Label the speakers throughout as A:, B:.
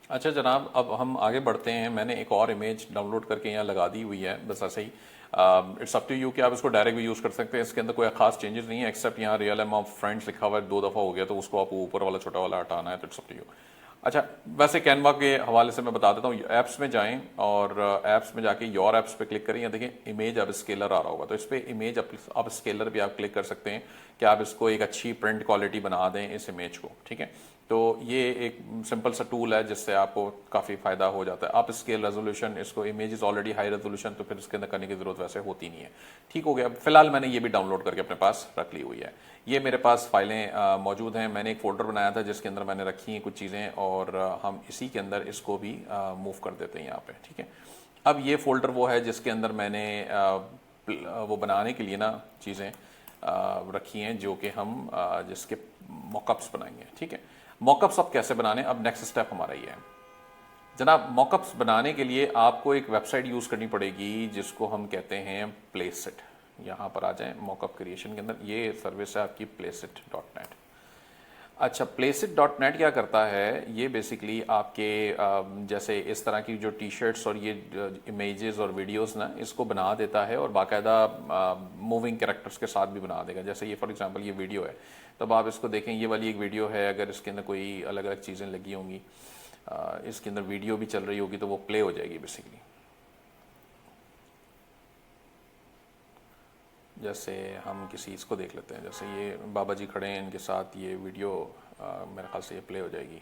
A: अच्छा जनाब, अब हम आगे बढ़ते हैं। मैंने एक और इमेज डाउनलोड करके यहाँ लगा दी हुई है, बस ऐसे ही। इट्स अप टू यू कि आप इसको डायरेक्ट भी यूज़ कर सकते हैं। इसके अंदर कोई खास चेंजेस नहीं है, एक्सेप्ट यहाँ रियल एम ऑफ फ्रेंड्स लिखा हुआ है, 2 दफ़ा हो गया, तो उसको आपको ऊपर वाला छोटा वाला हटाना है, तो इट्स अप टू यू। अच्छा, वैसे कैनवा के हवाले से मैं बता देता हूँ। ऐप्स में जाएं और ऐप्स में जाके योर ऐप्स पे क्लिक करें। या देखिए इमेज अब स्केलर आ रहा होगा, तो इस पर इमेज अब स्केलर भी आप क्लिक कर सकते हैं कि आप इसको एक अच्छी प्रिंट क्वालिटी बना दें इस इमेज को। ठीक है, तो ये एक सिंपल सा टूल है जिससे आपको काफ़ी फ़ायदा हो जाता है। आप स्केल रेजोल्यूशन, इसको image is already high resolution, तो फिर इसके अंदर करने की ज़रूरत वैसे होती नहीं है। ठीक हो गया। फिलहाल मैंने ये भी डाउनलोड करके अपने पास रख ली हुई है। ये मेरे पास फाइलें मौजूद हैं। मैंने एक फ़ोल्डर बनाया था जिसके अंदर मैंने रखी हैं कुछ चीज़ें, और हम इसी के अंदर इसको भी मूव कर देते हैं यहाँ पे। ठीक है, अब ये फ़ोल्डर वो है जिसके अंदर मैंने वो बनाने के लिए ना चीज़ें रखी हैं जो कि हम जिसके मॉकअप्स बनाएंगे। ठीक है, मॉकअप्स अब कैसे बनाने, अब नेक्स्ट स्टेप हमारा ये है जनाब। मॉकअप्स बनाने के लिए आपको एक वेबसाइट यूज़ करनी पड़ेगी जिसको हम कहते हैं प्लेसिट। यहाँ पर आ जाएं मॉकअप क्रिएशन के अंदर, ये सर्विस है आपकी placeit.net। अच्छा, placeit.net क्या करता है, ये बेसिकली आपके जैसे इस तरह की जो टी शर्ट्स और ये इमेजेस और वीडियोस ना, इसको बना देता है और बाकायदा मूविंग कैरेक्टर्स के साथ भी बना देगा। जैसे ये फॉर एग्जांपल ये वीडियो है, तब आप इसको देखें, ये वाली एक वीडियो है, अगर इसके अंदर कोई अलग अलग चीज़ें लगी होंगी, इसके अंदर वीडियो भी चल रही होगी, तो वो प्ले हो जाएगी बेसिकली। जैसे हम किसी इसको देख लेते हैं, जैसे ये बाबा जी खड़े हैं, इनके साथ ये वीडियो मेरे ख्याल से ये प्ले हो जाएगी।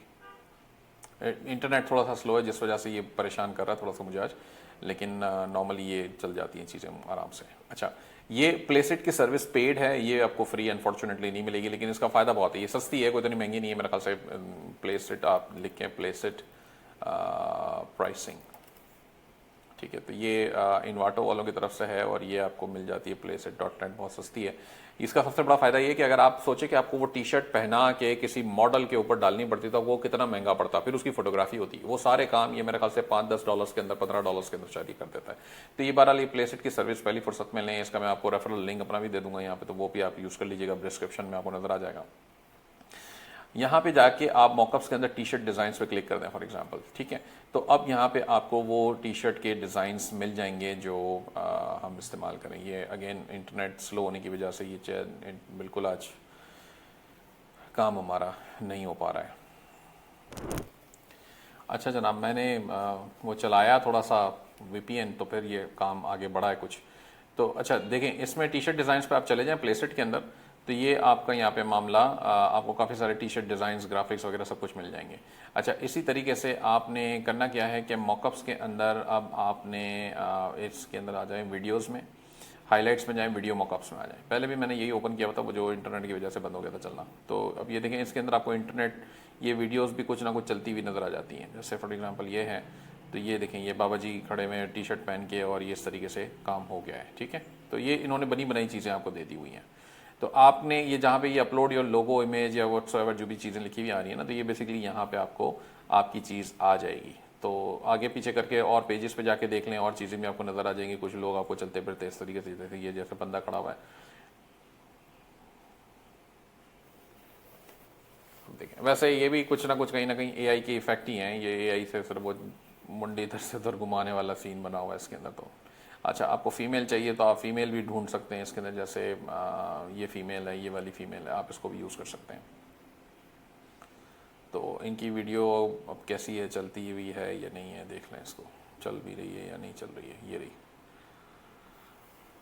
A: इंटरनेट थोड़ा सा स्लो है जिस वजह से ये परेशान कर रहा है थोड़ा सा मुझे आज, लेकिन नॉर्मली ये चल जाती हैं चीज़ें आराम से। अच्छा, ये प्लेसिट की सर्विस पेड है, ये आपको फ्री अनफॉर्चुनेटली नहीं मिलेगी, लेकिन इसका फ़ायदा बहुत है। ये सस्ती है, कोई इतनी महंगी नहीं है मेरे ख्याल से। प्लेसिट आप लिखें, प्लेसिट प्राइसिंग। ठीक है, तो ये इन्वाटो वालों की तरफ से है और ये आपको मिल जाती है placeit.net, बहुत सस्ती है। इसका सबसे बड़ा फायदा ये है कि अगर आप सोचे कि आपको वो टी शर्ट पहना के किसी मॉडल के ऊपर डालनी पड़ती, तो वो कितना महंगा पड़ता, फिर उसकी फोटोग्राफी होती है, वो सारे काम ये मेरे ख्याल से $5-10 के अंदर, $15 के अंदर शायद ही कर देता है। तो ये बहरहाल ये प्लेसिट की सर्विस पहली फुर्सत में लें। इसका मैं आपको रेफरल लिंक अपना भी दे दूंगा यहाँ पे, तो वो भी आप यूज़ कर लीजिएगा, डिस्क्रिप्शन में आपको नजर आ जाएगा। यहाँ पे जाके आप मॉकअप्स के अंदर टी शर्ट डिज़ाइंस पे क्लिक कर दें फॉर एग्जांपल। ठीक है, तो अब यहाँ पे आपको वो टी शर्ट के डिज़ाइंस मिल जाएंगे जो हम इस्तेमाल करें। ये अगेन इंटरनेट स्लो होने की वजह से ये बिल्कुल आज काम हमारा नहीं हो पा रहा है। अच्छा जनाब, मैंने वो चलाया थोड़ा सा वीपीएन, तो फिर ये काम आगे बढ़ा है कुछ। तो अच्छा देखें, इसमें टी शर्ट डिज़ाइंस पे आप चले जाएं प्लेसेट के अंदर, तो ये आपका यहाँ पे मामला आपको काफ़ी सारे टी शर्ट डिज़ाइंस, ग्राफिक्स वगैरह सब कुछ मिल जाएंगे। अच्छा, इसी तरीके से आपने करना क्या है कि मॉकअप्स के अंदर अब आपने इसके अंदर आ जाए वीडियोज़ में, हाइलाइट्स में जाएं, वीडियो मॉकअप्स में आ जाएं। पहले भी मैंने यही ओपन किया हुआ था, वो जो इंटरनेट की वजह से बंद हो गया था चलना। तो अब ये देखें, इसके अंदर आपको इंटरनेट, ये वीडियोस भी कुछ ना कुछ चलती हुई नज़र आ जाती हैं। जैसे फॉर एग्जांपल ये है, तो ये देखें, ये बाबा जी खड़े हुए टी शर्ट पहन के, और ये इस तरीके से काम हो गया है। ठीक है, तो ये इन्होंने बनी बनाई चीज़ें आपको दे दी हुई हैं। तो आपने ये जहाँ पे ये अपलोड योर लोगो इमेज या व्हाट्सएवर जो भी चीज़ें लिखी हुई आ रही है ना, तो ये बेसिकली यहाँ पे आपको आपकी चीज़ आ जाएगी। तो आगे पीछे करके और पेजेस पे जाके देख लें, और चीज़ें भी आपको नज़र आ जाएंगी। कुछ लोग आपको चलते फिरते इस तरीके से, जैसे ये जैसे बंदा खड़ा हुआ है, देखें। वैसे ये भी कुछ ना कुछ कहीं ना कहीं एआई के इफेक्ट ही हैं। ये एआई से सिर्फ वो मुंडी इधर से उधर घुमाने वाला सीन बना हुआ है इसके अंदर। तो अच्छा, आपको फ़ीमेल चाहिए तो आप फीमेल भी ढूंढ सकते हैं इसके अंदर। जैसे ये फ़ीमेल है, ये वाली फ़ीमेल है, आप इसको भी यूज़ कर सकते हैं। तो इनकी वीडियो अब कैसी है, चलती हुई है या नहीं है, देख लें इसको, चल भी रही है या नहीं चल रही है। ये रही,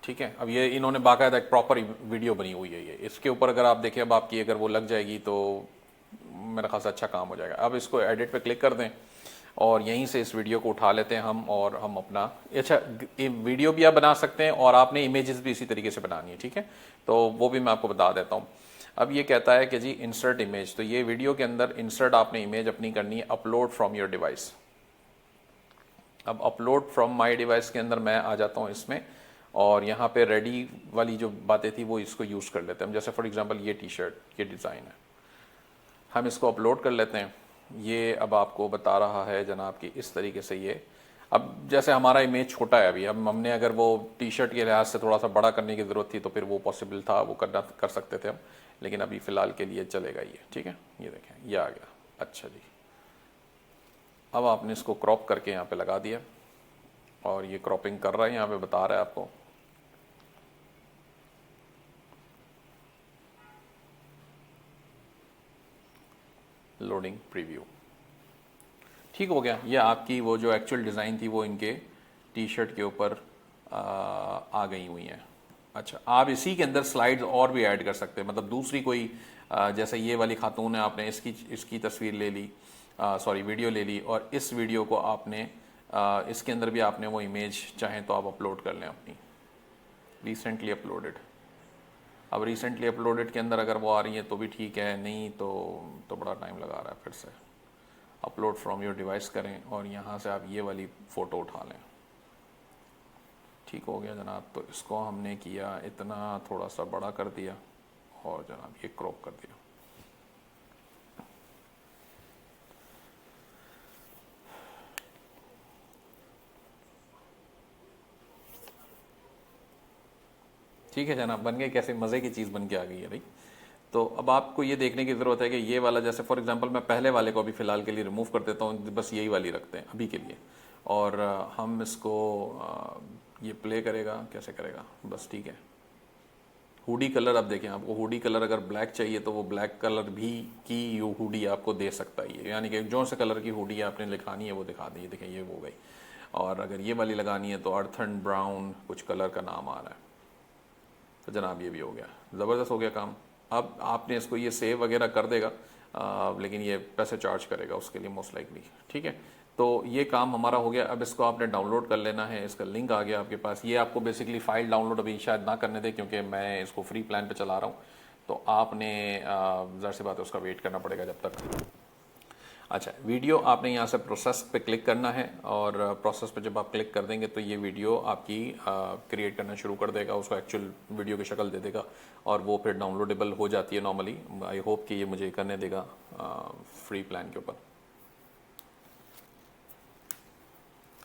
A: ठीक है। अब ये इन्होंने बाकायदा एक प्रॉपर वीडियो बनी हुई है। ये इसके ऊपर अगर आप देखें, अब आपकी अगर वो लग जाएगी तो मेरे ख्याल से अच्छा काम हो जाएगा। अब इसको एडिट पे क्लिक कर दें और यहीं से इस वीडियो को उठा लेते हैं हम, और हम अपना, अच्छा वीडियो भी आप बना सकते हैं और आपने इमेजेस भी इसी तरीके से बनानी है। ठीक है, तो वो भी मैं आपको बता देता हूँ। अब ये कहता है कि जी इंसर्ट इमेज, तो ये वीडियो के अंदर इंसर्ट आपने इमेज अपनी करनी है, अपलोड फ्रॉम योर डिवाइस। अब अपलोड फ्रॉम माई डिवाइस के अंदर मैं आ जाता हूँ इसमें, और यहाँ पे रेडी वाली जो बातें थी वो इसको यूज़ कर लेते हैं हम। जैसे फॉर एग्जांपल ये टी शर्ट, ये डिज़ाइन है, हम इसको अपलोड कर लेते हैं। ये अब आपको बता रहा है जनाब कि इस तरीके से ये, अब जैसे हमारा इमेज छोटा है अभी, अब हमने अगर वो टी शर्ट के लिहाज से थोड़ा सा बड़ा करने की ज़रूरत थी तो फिर वो पॉसिबल था, वो करना कर सकते थे हम, लेकिन अभी फ़िलहाल के लिए चलेगा ये। ठीक है, ये देखें, ये आ गया। अच्छा जी, अब आपने इसको क्रॉप करके यहाँ पे लगा दिया और ये क्रॉपिंग कर रहा है, यहाँ पे बता रहा है आपको। लोडिंग प्रीव्यू, ठीक हो गया। ये आपकी वो जो एक्चुअल डिज़ाइन थी वो इनके टी शर्ट के ऊपर आ गई हुई हैं। अच्छा, आप इसी के अंदर स्लाइड्स और भी ऐड कर सकते हैं, मतलब दूसरी कोई जैसे ये वाली खातून है, आपने इसकी तस्वीर ले ली, सॉरी वीडियो ले ली, और इस वीडियो को आपने इसके अंदर भी आपने वो इमेज चाहें तो आप अपलोड कर लें अपनी, रिसेंटली अपलोडेड। अब रिसेंटली अपलोडेड के अंदर अगर वो आ रही है तो भी ठीक है, नहीं तो बड़ा टाइम लगा रहा है। फिर से अपलोड फ्रॉम योर डिवाइस करें और यहाँ से आप ये वाली फ़ोटो उठा लें। ठीक हो गया जनाब। तो इसको हमने किया इतना, थोड़ा सा बड़ा कर दिया और जनाब ये क्रॉप कर दिया। ठीक है जनाब, बन गए। कैसे मज़े की चीज़ बन के आ गई है भाई। तो अब आपको ये देखने की ज़रूरत है कि ये वाला, जैसे फॉर एग्जांपल मैं पहले वाले को अभी फ़िलहाल के लिए रिमूव कर देता हूँ, बस यही वाली रखते हैं अभी के लिए, और हम इसको ये प्ले करेगा, कैसे करेगा, बस ठीक है। हुडी कलर, अब देखें, आपको हुडी कलर अगर ब्लैक चाहिए तो वो ब्लैक कलर भी की ये हुडी आपको दे सकता है, यानी कि जो से कलर की हुडी आपने लिखानी है वो दिखा दी। देखें ये हो गई। और अगर ये वाली लगानी है तो अर्थ एंड ब्राउन कुछ कलर का नाम आ रहा है। तो जनाब ये भी हो गया, ज़बरदस्त हो गया काम। अब आपने इसको ये सेव वगैरह कर देगा, लेकिन ये पैसे चार्ज करेगा उसके लिए मोस्ट लाइकली। ठीक है, तो ये काम हमारा हो गया। अब इसको आपने डाउनलोड कर लेना है, इसका लिंक आ गया आपके पास। ये आपको बेसिकली फ़ाइल डाउनलोड अभी शायद ना करने दे क्योंकि मैं इसको फ्री प्लान पे चला रहा हूँ, तो आपने ज़ाहिर सी बात है उसका वेट करना पड़ेगा जब तक। अच्छा, वीडियो आपने यहाँ से प्रोसेस पे क्लिक करना है, और प्रोसेस पे जब आप क्लिक कर देंगे तो ये वीडियो आपकी क्रिएट करना शुरू कर देगा, उसको एक्चुअल वीडियो की शक्ल दे देगा, और वो फिर डाउनलोडेबल हो जाती है नॉर्मली। आई होप कि ये मुझे करने देगा फ्री प्लान के ऊपर।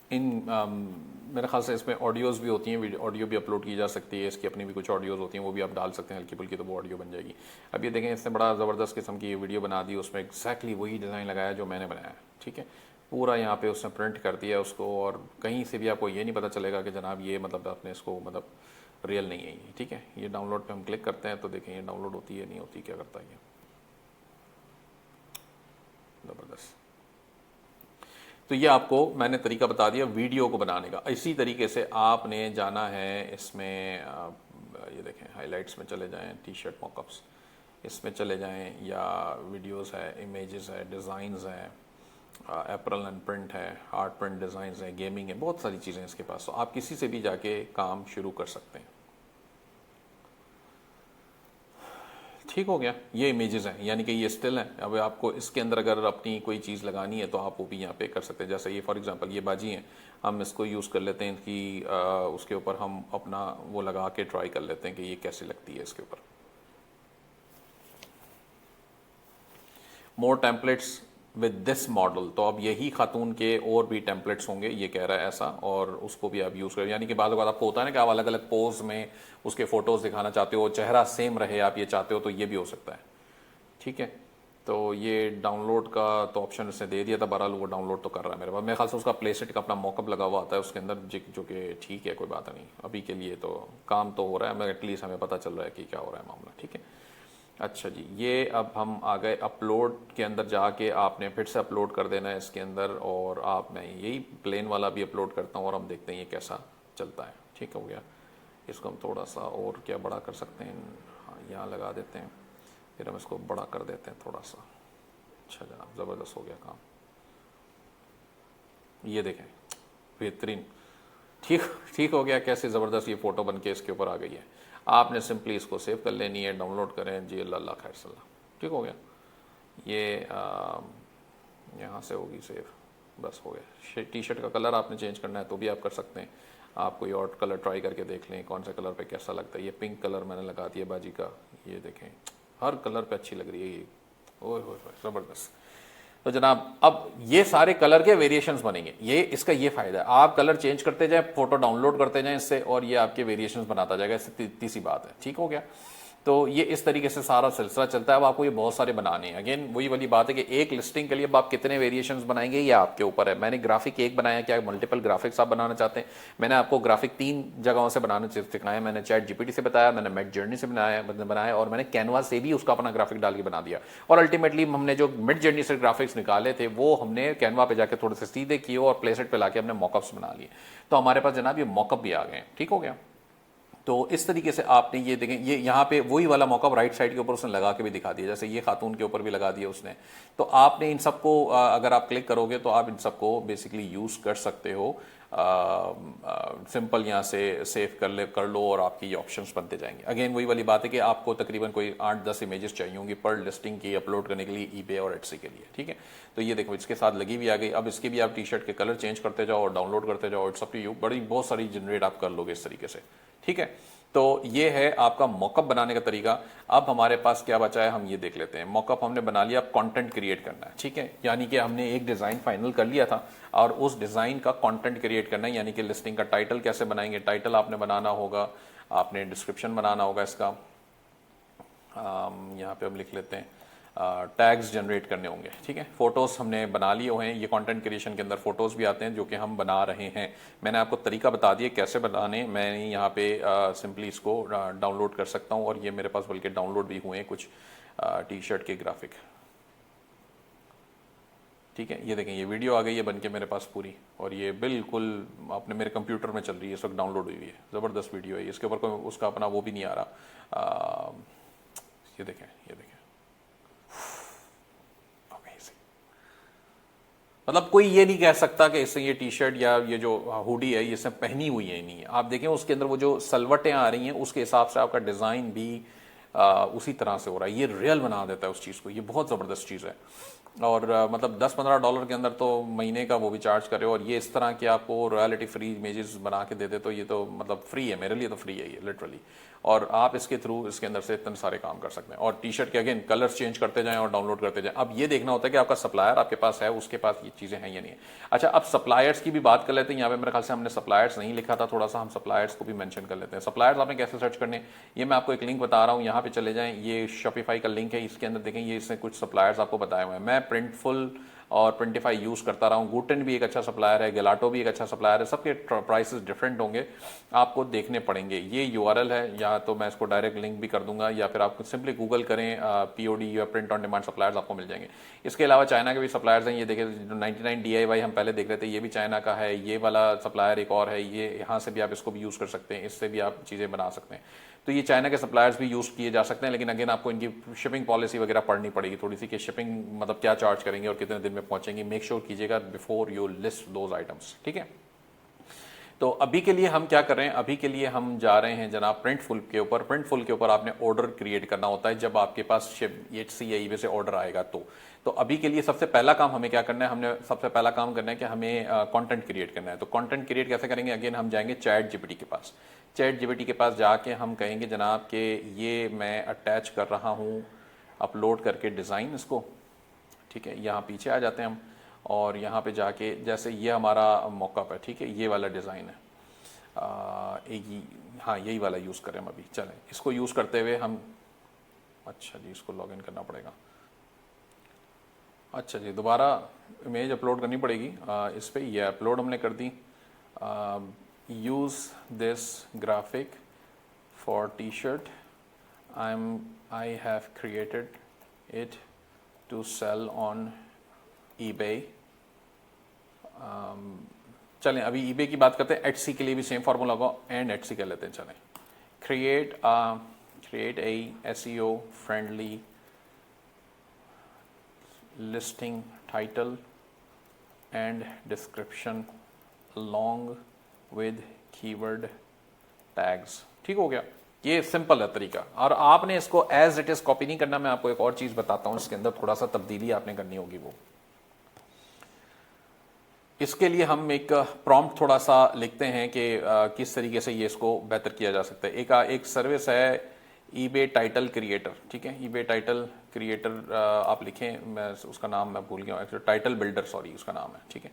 A: मेरे ख्याल से इसमें ऑडियोज़ भी होती हैं, ऑडियो भी अपलोड की जा सकती है, इसकी अपनी भी कुछ ऑडियोज़ होती हैं, वो भी आप डाल सकते हैं हल्की फुल्की, तो वो ऑडियो बन जाएगी। अब ये देखें, इसने बड़ा ज़बरदस्त किस्म की वीडियो बना दी, उसमें एग्जैक्टली वही डिज़ाइन लगाया जो मैंने बनाया है। ठीक है, पूरा यहाँ पे उसने प्रिंट कर दिया उसको, और कहीं से भी आपको ये नहीं पता चलेगा कि जनाब ये मतलब आपने इसको मतलब रियल नहीं है ये। ठीक है, ये डाउनलोड पे हम क्लिक करते हैं तो देखें ये डाउनलोड होती है नहीं होती, क्या करता है ये, ज़बरदस्त। तो ये आपको मैंने तरीका बता दिया वीडियो को बनाने का। इसी तरीके से आपने जाना है इसमें, ये देखें हाइलाइट्स में चले जाएं, टी शर्ट मॉकअप्स इसमें चले जाएं, या वीडियोस है, इमेजेस है, डिज़ाइंस हैं, एप्रल एंड प्रिंट है, आर्ट प्रिंट डिज़ाइंस है, गेमिंग है, बहुत सारी चीज़ें इसके पास। तो आप किसी से भी जाके काम शुरू कर सकते हैं। ठीक हो गया, ये इमेजेस हैं, यानी कि ये स्टिल हैं। अब आपको इसके अंदर अगर अपनी कोई चीज़ लगानी है तो आप वो भी यहाँ पे कर सकते हैं। जैसे ये फॉर एग्जांपल ये बाजी हैं, हम इसको यूज़ कर लेते हैं कि उसके ऊपर हम अपना वो लगा के ट्राई कर लेते हैं कि ये कैसे लगती है इसके ऊपर। मोर टेम्पलेट्स विद दिस मॉडल, तो अब यही खातून के और भी टेम्पलेट्स होंगे, ये कह रहा है ऐसा, और उसको भी आप यूज़ करें। यानी कि बाद आपको होता है ना कि आप अलग अलग पोज में उसके फ़ोटोज़ दिखाना चाहते हो, चेहरा सेम रहे आप ये चाहते हो, तो ये भी हो सकता है। ठीक है, तो ये डाउनलोड का तो ऑप्शन इसने दे दिया था, बहरहाल वो डाउनलोड तो कर रहा है मेरे पास। मेरे ख्याल से उसका प्लेसेट का अपना मॉकअप लगा हुआ आता है उसके अंदर, जो कि ठीक है, कोई बात नहीं, अभी के लिए तो काम तो हो रहा है, मगर एटलीस्ट हमें पता चल रहा है कि क्या हो रहा है मामला। ठीक है, अच्छा जी, ये अब हम आ गए अपलोड के अंदर। जाके आपने फिर से अपलोड कर देना है इसके अंदर, और आप, मैं यही प्लेन वाला भी अपलोड करता हूँ और हम देखते हैं ये कैसा चलता है। ठीक हो गया, इसको हम थोड़ा सा और क्या बड़ा कर सकते हैं, हाँ यहाँ लगा देते हैं, फिर हम इसको बड़ा कर देते हैं थोड़ा सा। अच्छा जनाब, ज़बरदस्त हो गया काम, ये देखें बेहतरीन। ठीक ठीक हो गया, कैसे ज़बरदस्त ये फ़ोटो बन के इसके ऊपर आ गई है। आपने सिंपली इसको सेव कर लेनी है, डाउनलोड करें जी, अल्लाह खैर सल्ला। ठीक हो गया, ये यहाँ से होगी सेव, बस हो गया। टी शर्ट का कलर आपने चेंज करना है तो भी आप कर सकते हैं। आप कोई और कलर ट्राई करके देख लें कौन से कलर पे कैसा लगता है। ये पिंक कलर मैंने लगा दिया बाजी का, ये देखें हर कलर पे अच्छी लग रही है ये, ओह ज़बरदस्त। तो जनाब अब ये सारे कलर के वेरिएशंस बनेंगे, ये इसका ये फ़ायदा है, आप कलर चेंज करते जाएं, फ़ोटो डाउनलोड करते जाएं इससे, और ये आपके वेरिएशंस बनाता जाएगा, इससे तीसरी बात है। ठीक हो गया, तो ये इस तरीके से सारा सिलसिला चलता है। अब आपको ये बहुत सारे बनाने हैं। अगेन वही वाली बात है कि एक लिस्टिंग के लिए अब आप कितने वेरिएशंस बनाएंगे ये आपके ऊपर है। मैंने ग्राफिक एक बनाया, क्या मल्टीपल ग्राफिक्स आप बनाना चाहते हैं? मैंने आपको ग्राफिक 3 जगहों से बनाना सिखाया। मैंने चैट जीपीटी से बताया, मैंने मिड जर्नी से बनाया और मैंने कैनवा से भी उसका अपना ग्राफिक डाल के बना दिया। और अल्टीमेटली हमने जो मिड जर्नी से ग्राफिक्स निकाले थे वो हमने कैनवा पे जाके थोड़े से सीधे किए और प्लेसेट पे लाके हमने मॉकअप्स बना लिए। तो हमारे पास जनाब ये मॉकअप भी आ गए। ठीक हो गया। तो इस तरीके से आपने ये देखें, ये यहाँ पे वही वाला मॉकअप राइट साइड के ऊपर उसने लगा के भी दिखा दिया, जैसे ये खातून के ऊपर भी लगा दिया उसने। तो आपने इन सबको अगर आप क्लिक करोगे तो आप इन सबको बेसिकली यूज़ कर सकते हो। सिंपल यहाँ से सेव कर लो और आपकी ये ऑप्शंस बनते जाएंगे। अगेन वही वाली बात है कि आपको तकरीबन कोई 8-10 इमेजेस चाहिए होंगी पर लिस्टिंग की अपलोड करने के लिए ईबे और एटसी के लिए। ठीक है, तो ये देखो इसके साथ लगी भी आ गई। अब इसके भी आप टी शर्ट के कलर चेंज करते जाओ और डाउनलोड करते जाओ। इट्स अप टू यू, बड़ी बहुत सारी जनरेट आप कर लोगे इस तरीके से। ठीक है, तो ये है आपका मॉकअप बनाने का तरीका। अब हमारे पास क्या बचा है, हम ये देख लेते हैं। मॉकअप हमने बना लिया, अब कंटेंट क्रिएट करना है। ठीक है, यानी कि हमने एक डिज़ाइन फाइनल कर लिया था और उस डिज़ाइन का कंटेंट क्रिएट करना है, यानी कि लिस्टिंग का टाइटल कैसे बनाएंगे। टाइटल आपने बनाना होगा, आपने डिस्क्रिप्शन बनाना होगा इसका। यहाँ पे हम लिख लेते हैं टैग्स जनरेट करने होंगे। ठीक है, फोटोज़ हमने बना लिए हुए हैं। ये कंटेंट क्रिएशन के अंदर फोटोज़ भी आते हैं जो कि हम बना रहे हैं। मैंने आपको तरीका बता दिया कैसे बनाने। मैं यहाँ पे सिंपली इसको डाउनलोड कर सकता हूँ और ये मेरे पास बल्कि डाउनलोड भी हुए हैं कुछ टी शर्ट के ग्राफिक। ठीक है, ये देखें ये वीडियो आ गई है बन के मेरे पास पूरी, और ये बिल्कुल अपने मेरे कंप्यूटर में चल रही है इस वक्त, डाउनलोड हुई है। ज़बरदस्त वीडियो है, इसके ऊपर कोई उसका अपना वो भी नहीं आ रहा। ये देखें, ये देखें, मतलब कोई ये नहीं कह सकता कि इससे ये टी शर्ट या ये जो हुडी है ये इसने पहनी हुई है नहीं है। आप देखें उसके अंदर वो जो सलवटें आ रही हैं उसके हिसाब से आपका डिज़ाइन भी उसी तरह से हो रहा है। ये रियल बना देता है उस चीज़ को, ये बहुत ज़बरदस्त चीज़ है। और मतलब $10-15 के अंदर तो महीने का वो भी चार्ज करे, और ये इस तरह की आपको रॉयल्टी फ्री इमेजेस बना के देते, तो ये तो मतलब फ्री है, मेरे लिए तो फ्री है ये लिटरली। और आप इसके थ्रू इसके अंदर से इतने सारे काम कर सकते हैं। और टी शर्ट के अगेन कलर्स चेंज करते जाएं और डाउनलोड करते जाएं। अब ये देखना होता है कि आपका सप्लायर आपके पास है, उसके पास ये चीज़ें हैं या नहीं है। अच्छा, अब सप्लायर्स की भी बात कर लेते हैं। यहाँ पे मेरे ख्याल से हमने सप्लायर्स नहीं लिखा था, थोड़ा सा हम सप्लायर्स को भी मेंशन कर लेते हैं। सप्लायर्स आपने कैसे सर्च करने, ये मैं आपको एक लिंक बता रहा हूँ, यहाँ पे चले जाएं। ये शॉपिफाई का लिंक है, इसके अंदर देखें ये इसने कुछ सप्लायर्स आपको बताए हुए हैं। मैं प्रिंटफुल और प्रिंटिफाई यूज़ करता रहा हूँ। गुटेन भी एक अच्छा सप्लायर है, गेलाटो भी एक अच्छा सप्लायर है। सबके प्राइसेस डिफरेंट होंगे, आपको देखने पड़ेंगे। ये यूआरएल है, या तो मैं इसको डायरेक्ट लिंक भी कर दूंगा, या फिर आप सिंपली गूगल करें पीओडी या प्रिंट ऑन डिमांड सप्लायर्स, आपको मिल जाएंगे। इसके अलावा चाइना के भी सप्लायर्स हैं। ये देखें 99 DIY हम पहले देख रहे थे, ये भी चाइना का है। ये वाला सप्लायर एक और है, ये यहाँ से भी आप इसको भी यूज़ कर सकते हैं, इससे भी आप चीज़ें बना सकते हैं। तो ये चाइना के सप्लायर्स भी यूज़ किए जा सकते हैं, लेकिन अगेन आपको इनकी शिपिंग पॉलिसी वगैरह पढ़नी पड़ेगी थोड़ी सी, कि शिपिंग मतलब क्या चार्ज करेंगे और कितने दिन में पहुंचेंगी। मेक श्योर कीजिएगा before you list those items. ठीक है, तो अभी के लिए हम क्या कर रहे हैं, अभी के लिए हम जा रहे हैं जनाब प्रिंटफुल के ऊपर। प्रिंटफुल के ऊपर आपने ऑर्डर क्रिएट करना होता है जब आपके पास एचसी या ईबे से ऑर्डर आएगा। तो अभी के लिए सबसे पहला काम हमें क्या करना है, हमने सबसे पहला काम करना है कि हमें कंटेंट क्रिएट करना है। तो कंटेंट क्रिएट कैसे करेंगे, अगेन हम जाएंगे चैट जीपीटी के पास। चैट जीपीटी के पास जाके हम कहेंगे जनाब कि ये मैं अटैच कर रहा हूँ अपलोड करके डिज़ाइन इसको। ठीक है, यहाँ पीछे आ जाते हैं हम, और यहाँ पे जाके जैसे ये हमारा मॉकअप है, ठीक है, ये वाला डिज़ाइन है, हाँ यही वाला यूज़ करें हम अभी। चलें इसको यूज़ करते हुए हम, अच्छा जी इसको लॉगिन करना पड़ेगा। अच्छा जी, दोबारा इमेज अपलोड करनी पड़ेगी इस पर। ये अपलोड हमने कर दी। Use this graphic for T shirt, I have created it to sell on eBay. चलें अभी ईबे की बात करते हैं। एटसी के लिए भी सेम फार्मूला होगा, एंड एटसी कर लेते हैं। चलें create a SEO friendly listing title and description along with keyword tags। ठीक हो गया, ये सिंपल है तरीका। और आपने इसको एज इट इज कॉपी नहीं करना। मैं आपको एक और चीज बताता हूं, इसके अंदर थोड़ा सा तब्दीली आपने करनी होगी। वो इसके लिए हम एक प्रॉम्प्ट थोड़ा सा लिखते हैं कि किस तरीके से ये इसको बेहतर किया जा सकता है। एक सर्विस है ईबे टाइटल क्रिएटर। ठीक है, ईबे टाइटल क्रिएटर आप लिखें, मैं उसका नाम मैं भूल गया हूँ, टाइटल बिल्डर, सॉरी उसका नाम है। ठीक है,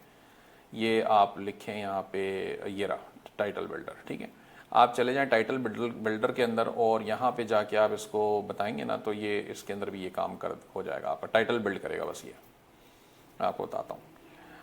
A: ये आप लिखें यहाँ पे, ये रहा टाइटल बिल्डर। ठीक है, आप चले जाएं टाइटल बिल्डर के अंदर और यहाँ पे जाके आप इसको बताएंगे ना, तो ये इसके अंदर भी ये काम कर हो जाएगा, आपका टाइटल बिल्ड करेगा। बस ये आपको बताता हूँ।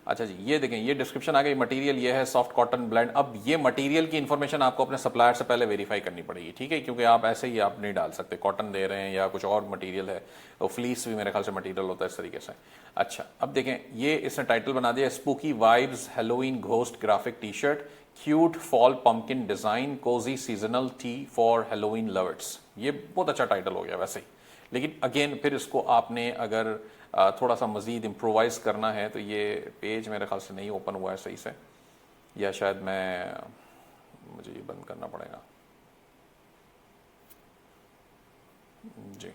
A: अच्छा जी, ये देखें, ये डिस्क्रिप्शन आ गई, मटेरियल ये है सॉफ्ट कॉटन ब्लेंड। अब ये मटेरियल की इन्फॉर्मेशन आपको अपने सप्लायर से पहले वेरीफाई करनी पड़ेगी, ठीक है, क्योंकि आप ऐसे ही आप नहीं डाल सकते, कॉटन दे रहे हैं या कुछ और मटेरियल है, तो फ्लीस भी मेरे ख्याल से मटेरियल होता है इस तरीके से। अच्छा, अब देखें, ये इसने टाइटल बना दिया spooky vibes Halloween ghost graphic T shirt, cute fall pumpkin design, cosy seasonal tee for Halloween lovers. ये बहुत अच्छा टाइटल हो गया वैसे ही, लेकिन अगेन फिर इसको आपने अगर थोड़ा सा मजीद इम्प्रोवाइज करना है तो ये पेज मेरे ख्याल से नहीं ओपन हुआ है सही से, या शायद मुझे ये बंद करना पड़ेगा जी।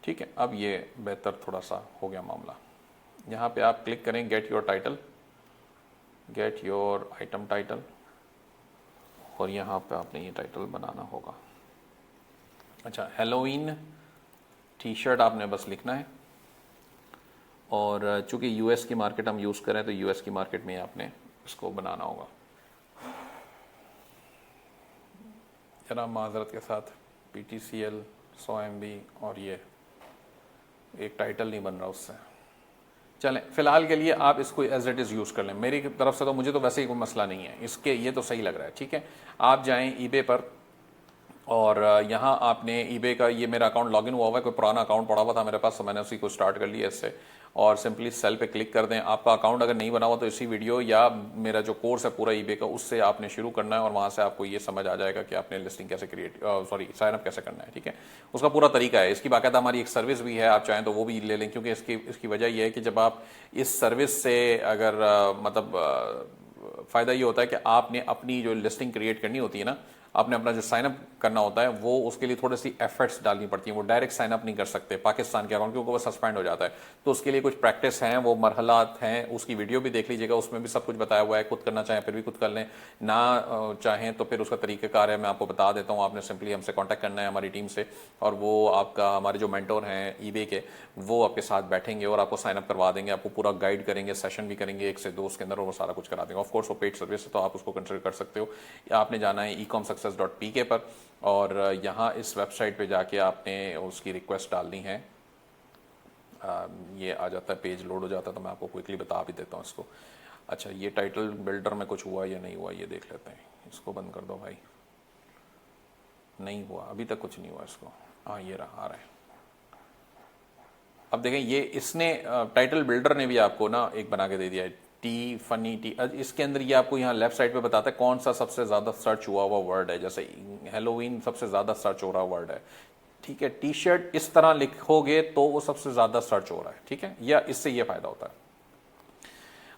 A: ठीक है, अब ये बेहतर थोड़ा सा हो गया मामला। यहाँ पे आप क्लिक करें get your title, get your item title, और यहाँ पे आपने ये टाइटल बनाना होगा। अच्छा, हेलोवीन टी शर्ट आपने बस लिखना है, और चूंकि यूएस की मार्केट हम यूज़ करें तो यूएस की मार्केट में आपने इसको बनाना होगा। जरा माजरत के साथ PTCL 100 MB, और ये एक टाइटल नहीं बन रहा उससे। चलें, फिलहाल के लिए आप इसको एज इट इज़ यूज़ कर लें। मेरी तरफ से तो मुझे तो वैसे ही कोई मसला नहीं है इसके, ये तो सही लग रहा है। ठीक है, आप जाएं eBay पर, और यहाँ आपने eBay का, ये मेरा अकाउंट लॉगिन हुआ हुआ है, कोई पुराना अकाउंट पड़ा हुआ था मेरे पास, तो मैंने उसी को स्टार्ट कर लिया इससे, और सिंपली सेल पे क्लिक कर दें। आपका अकाउंट अगर नहीं बना हुआ तो इसी वीडियो या मेरा जो कोर्स है पूरा eBay का, उससे आपने शुरू करना है, और वहाँ से आपको ये समझ आ जाएगा कि आपने लिस्टिंग कैसे साइन अप कैसे करना है। ठीक है, उसका पूरा तरीका है। इसकी बाकायदा हमारी एक सर्विस भी है, आप चाहें तो वो भी ले लें, क्योंकि इसकी वजह यह है कि जब आप इस सर्विस से अगर फ़ायदा ये होता है कि आपने अपनी जो लिस्टिंग क्रिएट करनी होती है ना, आपने अपना जो साइन अप करना होता है, वो उसके लिए थोड़ी सी एफर्ट्स डालनी पड़ती हैं। वो डायरेक्ट साइन अप नहीं कर सकते पाकिस्तान के अकाउंट, क्योंकि वो सस्पेंड हो जाता है। तो उसके लिए कुछ प्रैक्टिस हैं, वो मरहलात हैं, उसकी वीडियो भी देख लीजिएगा, उसमें भी सब कुछ बताया हुआ है। खुद करना चाहें फिर भी खुद कर लें, ना चाहें तो फिर उसका तरीक़ाकार है, मैं आपको बता देता हूँ। आपने सिंपली हमसे कॉन्टैक्ट करना है, हमारी टीम से, और वो आपका, हमारे जो मेंटोर हैं eBay के, वो आपके साथ बैठेंगे और आपको साइन अप करवा देंगे, आपको पूरा गाइड करेंगे, सेशन भी करेंगे 1 से 2 उसके अंदर, और वो सारा कुछ करा देंगे। ऑफ कोर्स वो पेड सर्विस है, तो आप उसको कंसिडर कर सकते हो। आपने जाना है ecomsuccess.pk पर, और यहाँ इस वेबसाइट पे जाके आपने उसकी रिक्वेस्ट डालनी है। ये आ जाता है, पेज लोड हो जाता है, तो मैं आपको क्विकली बता भी देता हूँ इसको। अच्छा, ये टाइटल बिल्डर में कुछ हुआ या नहीं हुआ ये देख लेते हैं। इसको बंद कर दो भाई, नहीं हुआ अभी तक, कुछ नहीं हुआ इसको। हाँ, ये रहा, आ रहा है। अब देखें, ये इसने टाइटल बिल्डर ने भी आपको ना एक बना के दे दिया है, टी फनी टी। इसके अंदर ये आपको यहाँ लेफ्ट साइड पे बताता है कौन सा सबसे ज्यादा सर्च हुआ हुआ वर्ड है। जैसे हेलोवीन सबसे ज्यादा सर्च हो रहा वर्ड है, ठीक है। टी शर्ट इस तरह लिखोगे तो वो सबसे ज्यादा सर्च हो रहा है, ठीक है, या इससे ये फायदा होता है।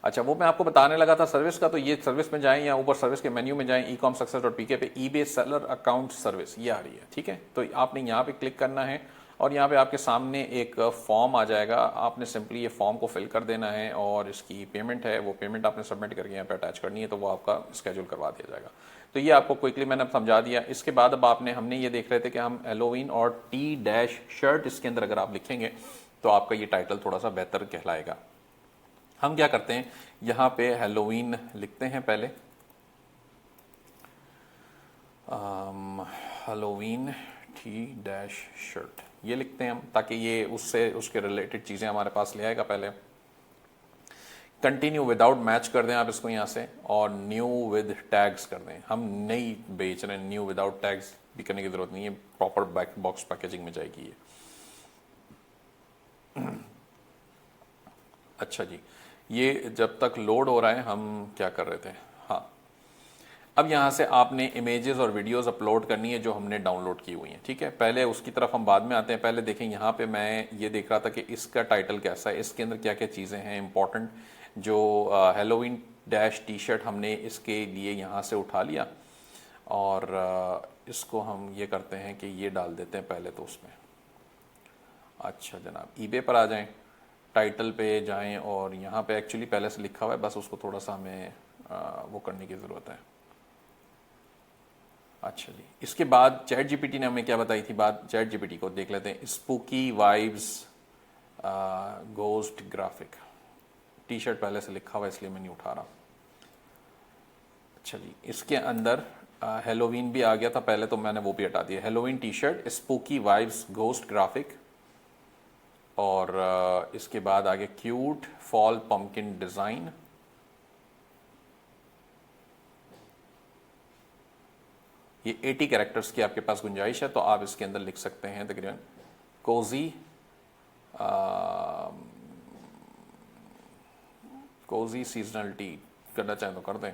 A: अच्छा, वो मैं आपको बताने लगा था सर्विस का, तो ये सर्विस में जाएं, या ऊपर सर्विस के मेन्यू में जाएं, ecomsuccess.pk पे eBay सेलर अकाउंट सर्विस, ये आ रही है। ठीक है, तो आपने यहाँ पे क्लिक करना है, और यहाँ पे आपके सामने एक फॉर्म आ जाएगा। आपने सिंपली ये फॉर्म को फिल कर देना है, और इसकी पेमेंट है, वो पेमेंट आपने सबमिट करके यहाँ पे अटैच करनी है, तो वो आपका स्केड्यूल करवा दिया जाएगा। तो ये आपको क्विकली मैंने समझा दिया। इसके बाद अब हमने ये देख रहे थे कि हम हेलोवीन और टी डैश शर्ट, इसके अंदर अगर आप लिखेंगे तो आपका ये टाइटल थोड़ा सा बेहतर कहलाएगा। हम क्या करते हैं, यहाँ पे हेलोवीन लिखते हैं पहले, हेलोवीन टी डैश शर्ट, ये लिखते हैं हम, ताकि ये उसके रिलेटेड चीज़ें हमारे पास ले आएगा। पहले कंटिन्यू विदाउट मैच कर दें आप इसको यहाँ से, और न्यू विद टैग्स कर दें। हम नहीं बेच रहे हैं, न्यू विदाउट टैग्स भी करने की जरूरत नहीं है, प्रॉपर बैक बॉक्स पैकेजिंग में जाएगी ये। अच्छा जी, ये जब तक लोड हो रहा है, हम क्या कर रहे थे, हाँ, अब यहाँ से आपने इमेजेस और वीडियोस अपलोड करनी है जो हमने डाउनलोड की हुई हैं। ठीक है, पहले उसकी तरफ हम बाद में आते हैं। पहले देखें, यहाँ पे मैं ये देख रहा था कि इसका टाइटल कैसा है, इसके अंदर क्या क्या चीज़ें हैं इंपॉर्टेंट। जो हेलोवीन डैश टी शर्ट हमने इसके लिए यहाँ से उठा लिया, और इसको हम ये करते हैं कि ये डाल देते हैं पहले तो उसमें। अच्छा जनाब, eBay पर आ जाएं, टाइटल पे जाएं, और यहाँ पे एक्चुअली पहले से लिखा हुआ है, बस उसको थोड़ा सा हमें वो करने की ज़रूरत है। अच्छा जी, इसके बाद चैट जीपीटी ने हमें क्या बताई थी बात, चैट जीपीटी को देख लेते हैं। Spooky vibes ghost graphic T shirt पहले से लिखा हुआ है, इसलिए मैं नहीं उठा रहा। अच्छा जी, इसके अंदर हेलोवीन भी आ गया था पहले, तो मैंने वो भी हटा दिया। Halloween T shirt, spooky vibes ghost graphic, और इसके बाद आ गया क्यूट फॉल पम्पकिन डिज़ाइन। ये 80 कैरेक्टर्स की आपके पास गुंजाइश है, तो आप इसके अंदर लिख सकते हैं तकरीबन कोजी, कोजी सीजनल टी करना चाहें तो कर दें।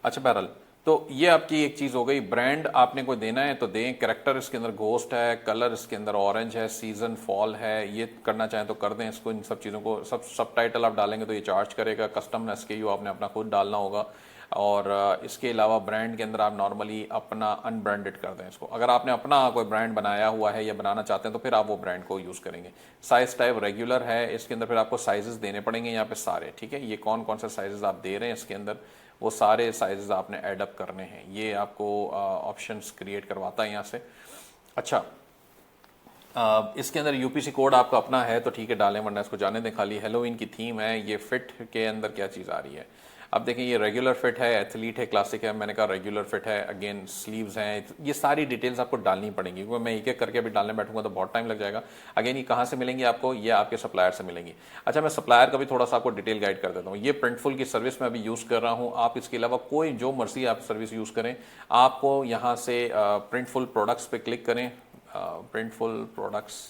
A: अच्छा बहरहाल, तो ये आपकी एक चीज़ हो गई। ब्रांड आपने कोई देना है तो दें। कैरेक्टर इसके अंदर घोस्ट है, कलर इसके अंदर ऑरेंज है, सीजन फॉल है, ये करना चाहें तो कर दें इसको। इन सब चीज़ों को सब टाइटल आप डालेंगे तो ये चार्ज करेगा। कस्टम एसकेयू आपने अपना खुद डालना होगा। और इसके अलावा ब्रांड के अंदर आप नॉर्मली अपना अनब्रांडेड कर दें इसको। अगर आपने अपना कोई ब्रांड बनाया हुआ है या बनाना चाहते हैं तो फिर आप वो ब्रांड को यूज़ करेंगे। साइज टाइप रेगुलर है, इसके अंदर फिर आपको साइजेस देने पड़ेंगे यहाँ पे सारे, ठीक है। ये कौन कौन से साइजेस आप दे रहे हैं इसके अंदर, वो सारे साइजेस आपने ऐड अप करने हैं। ये आपको ऑप्शंस क्रिएट करवाता है यहाँ से। अच्छा, इसके अंदर यूपीसी कोड आपका अपना है तो ठीक है डालें, वरना इसको जाने दें खाली। हेलोवीन की थीम है। ये फिट के अंदर क्या चीज़ आ रही है, अब देखें, ये रेगुलर फिट है, एथलीट है, क्लासिक है। मैंने कहा रेगुलर फिट है। अगेन स्लीव्स हैं। ये सारी डिटेल्स आपको डालनी पड़ेंगी, क्योंकि मैं एक एक करके अभी डालने बैठूंगा तो बहुत टाइम लग जाएगा। अगेन ये कहाँ से मिलेंगी आपको, ये आपके सप्लायर से मिलेंगी। अच्छा, मैं सप्लायर का भी थोड़ा सा आपको डिटेल गाइड कर देता हूँ। ये प्रिंटफुल की सर्विस मैं अभी यूज़ कर रहा हूँ। आप इसके अलावा कोई जो मर्जी आप सर्विस यूज़ करें, आपको यहाँ से प्रिंटफुल प्रोडक्ट्स पे क्लिक करें। प्रिंटफुल प्रोडक्ट्स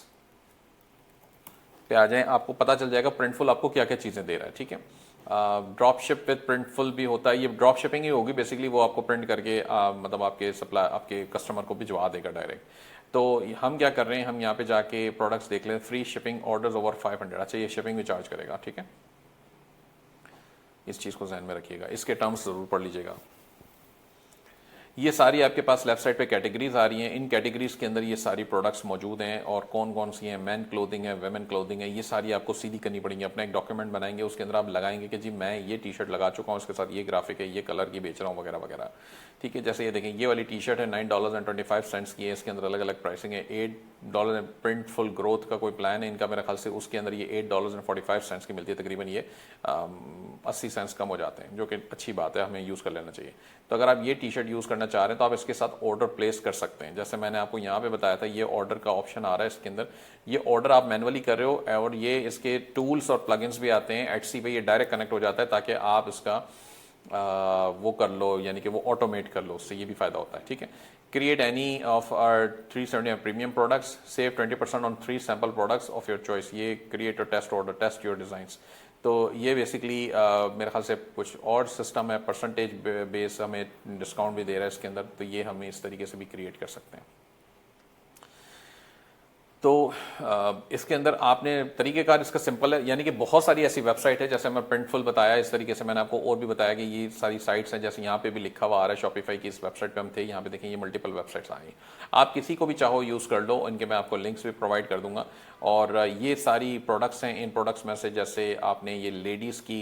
A: पे आ जाएं, आपको पता चल जाएगा प्रिंटफुल आपको क्या क्या चीज़ें दे रहा है, ठीक है। ड्रॉप शिप विद प्रिंटफुल भी होता है। ये ड्रॉप शिपिंग ही होगी बेसिकली, वो आपको प्रिंट करके मतलब आपके सप्लाई आपके कस्टमर को भिजवा देगा डायरेक्ट। तो हम क्या कर रहे हैं, हम यहाँ पे जाके प्रोडक्ट्स देख लें। Free shipping orders over 500। अच्छा, ये शिपिंग भी चार्ज करेगा, ठीक है। इस चीज़ को ध्यान में रखिएगा, इसके टर्म्स ज़रूर पढ़ लीजिएगा। ये सारी आपके पास लेफ्ट साइड पे कैटेगरीज आ रही हैं। इन कैटेगरीज के अंदर ये सारी प्रोडक्ट्स मौजूद हैं, और कौन कौन सी हैं। मैन क्लोथिंग है, वेमेन क्लोथिंग है, ये सारी आपको सीधी करनी पड़ेंगी। अपना एक डॉक्यूमेंट बनाएंगे, उसके अंदर आप लगाएंगे कि जी मैं ये टी शर्ट लगा चुका हूँ, उसके साथ ये ग्राफिक है, ये कलर की बेच रहा हूँ, वगैरह वगैरह, ठीक है। जैसे ये देखें, ये वाली टी शर्ट है $9.25 की है। इसके अंदर अलग अलग प्राइसिंग है। $8 प्रिंटफुल ग्रोथ का कोई प्लान है इनका मेरे ख्याल से, उसके अंदर ये $8.45 की मिलती है। तकरीबन ये 80 सेंट्स कम हो जाते हैं, जो कि अच्छी बात है, हमें यूज़ कर लेना चाहिए। तो अगर आप ये टी शर्ट यूज़ करना चाह रहे हैं तो आप इसके साथ ऑर्डर प्लेस कर सकते हैं। जैसे मैंने आपको यहाँ पे बताया था, ये ऑर्डर का ऑप्शन आ रहा है इसके अंदर। ये ऑर्डर आप मैनुअली कर रहे हो, और ये इसके टूल्स और प्लगइन्स भी आते हैं। एटसी पे ये डायरेक्ट कनेक्ट हो जाता है, ताकि आप इसका वो कर लो, यानी कि वो ऑटोमेट कर लो, उससे ये भी फायदा होता है, ठीक है। Create any of our 370 premium products, save 20% on 3 sample products of your choice. ये क्रिएट और test order, test your designs. तो ये बेसिकली मेरे ख्याल से कुछ और सिस्टम है, परसेंटेज बेस हमें डिस्काउंट भी दे रहा है इसके अंदर, तो ये हम इस तरीके से भी क्रिएट कर सकते हैं। तो इसके अंदर आपने तरीक़ेकार इसका सिंपल है, यानी कि बहुत सारी ऐसी वेबसाइट है, जैसे मैं प्रिंटफुल बताया, इस तरीके से मैंने आपको और भी बताया कि ये सारी साइट्स हैं। जैसे यहाँ पे भी लिखा हुआ आ रहा है शॉपिफाई की, इस वेबसाइट पे हम थे, यहाँ पे देखें ये मल्टीपल वेबसाइट्स आई। आप किसी को भी चाहो यूज़ कर लो, इनके मैं आपको लिंक्स भी प्रोवाइड कर दूंगा। और ये सारी प्रोडक्ट्स हैं। इन प्रोडक्ट्स में से जैसे आपने ये लेडीज़ की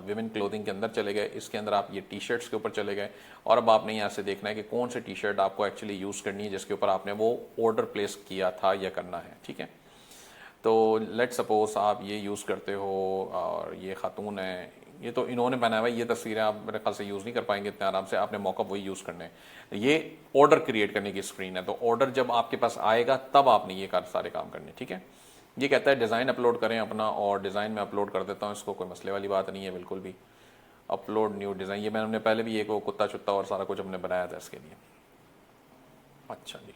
A: विमेन क्लोथिंग के अंदर चले गए, इसके अंदर आप ये टी शर्ट्स के ऊपर चले गए, और अब आपने यहाँ से देखना है कि कौन सी टी शर्ट आपको एक्चुअली यूज़ करनी है, जिसके ऊपर आपने वो ऑर्डर प्लेस किया था या करना है, ठीक है। तो लेट सपोज आप ये यूज़ करते हो, और ये खातून है, ये तो इन्होंने बनाया हुआ है, ये तस्वीरें आप मेरे ख्याल से यूज़ नहीं कर पाएंगे इतने आराम से, आपने मौका वही यूज़ करने हैं। ये ऑर्डर क्रिएट करने की स्क्रीन है, तो ऑर्डर जब आपके पास आएगा तब आपने ये सारे काम करने, ठीक है। ये कहता है डिज़ाइन अपलोड करें अपना, और डिज़ाइन में अपलोड कर देता हूँ इसको, कोई मसले वाली बात नहीं है बिल्कुल भी। अपलोड न्यू डिज़ाइन, ये मैंने पहले भी एक वो कुत्ता चुत्ता और सारा कुछ हमने बनाया था इसके लिए। अच्छा जी,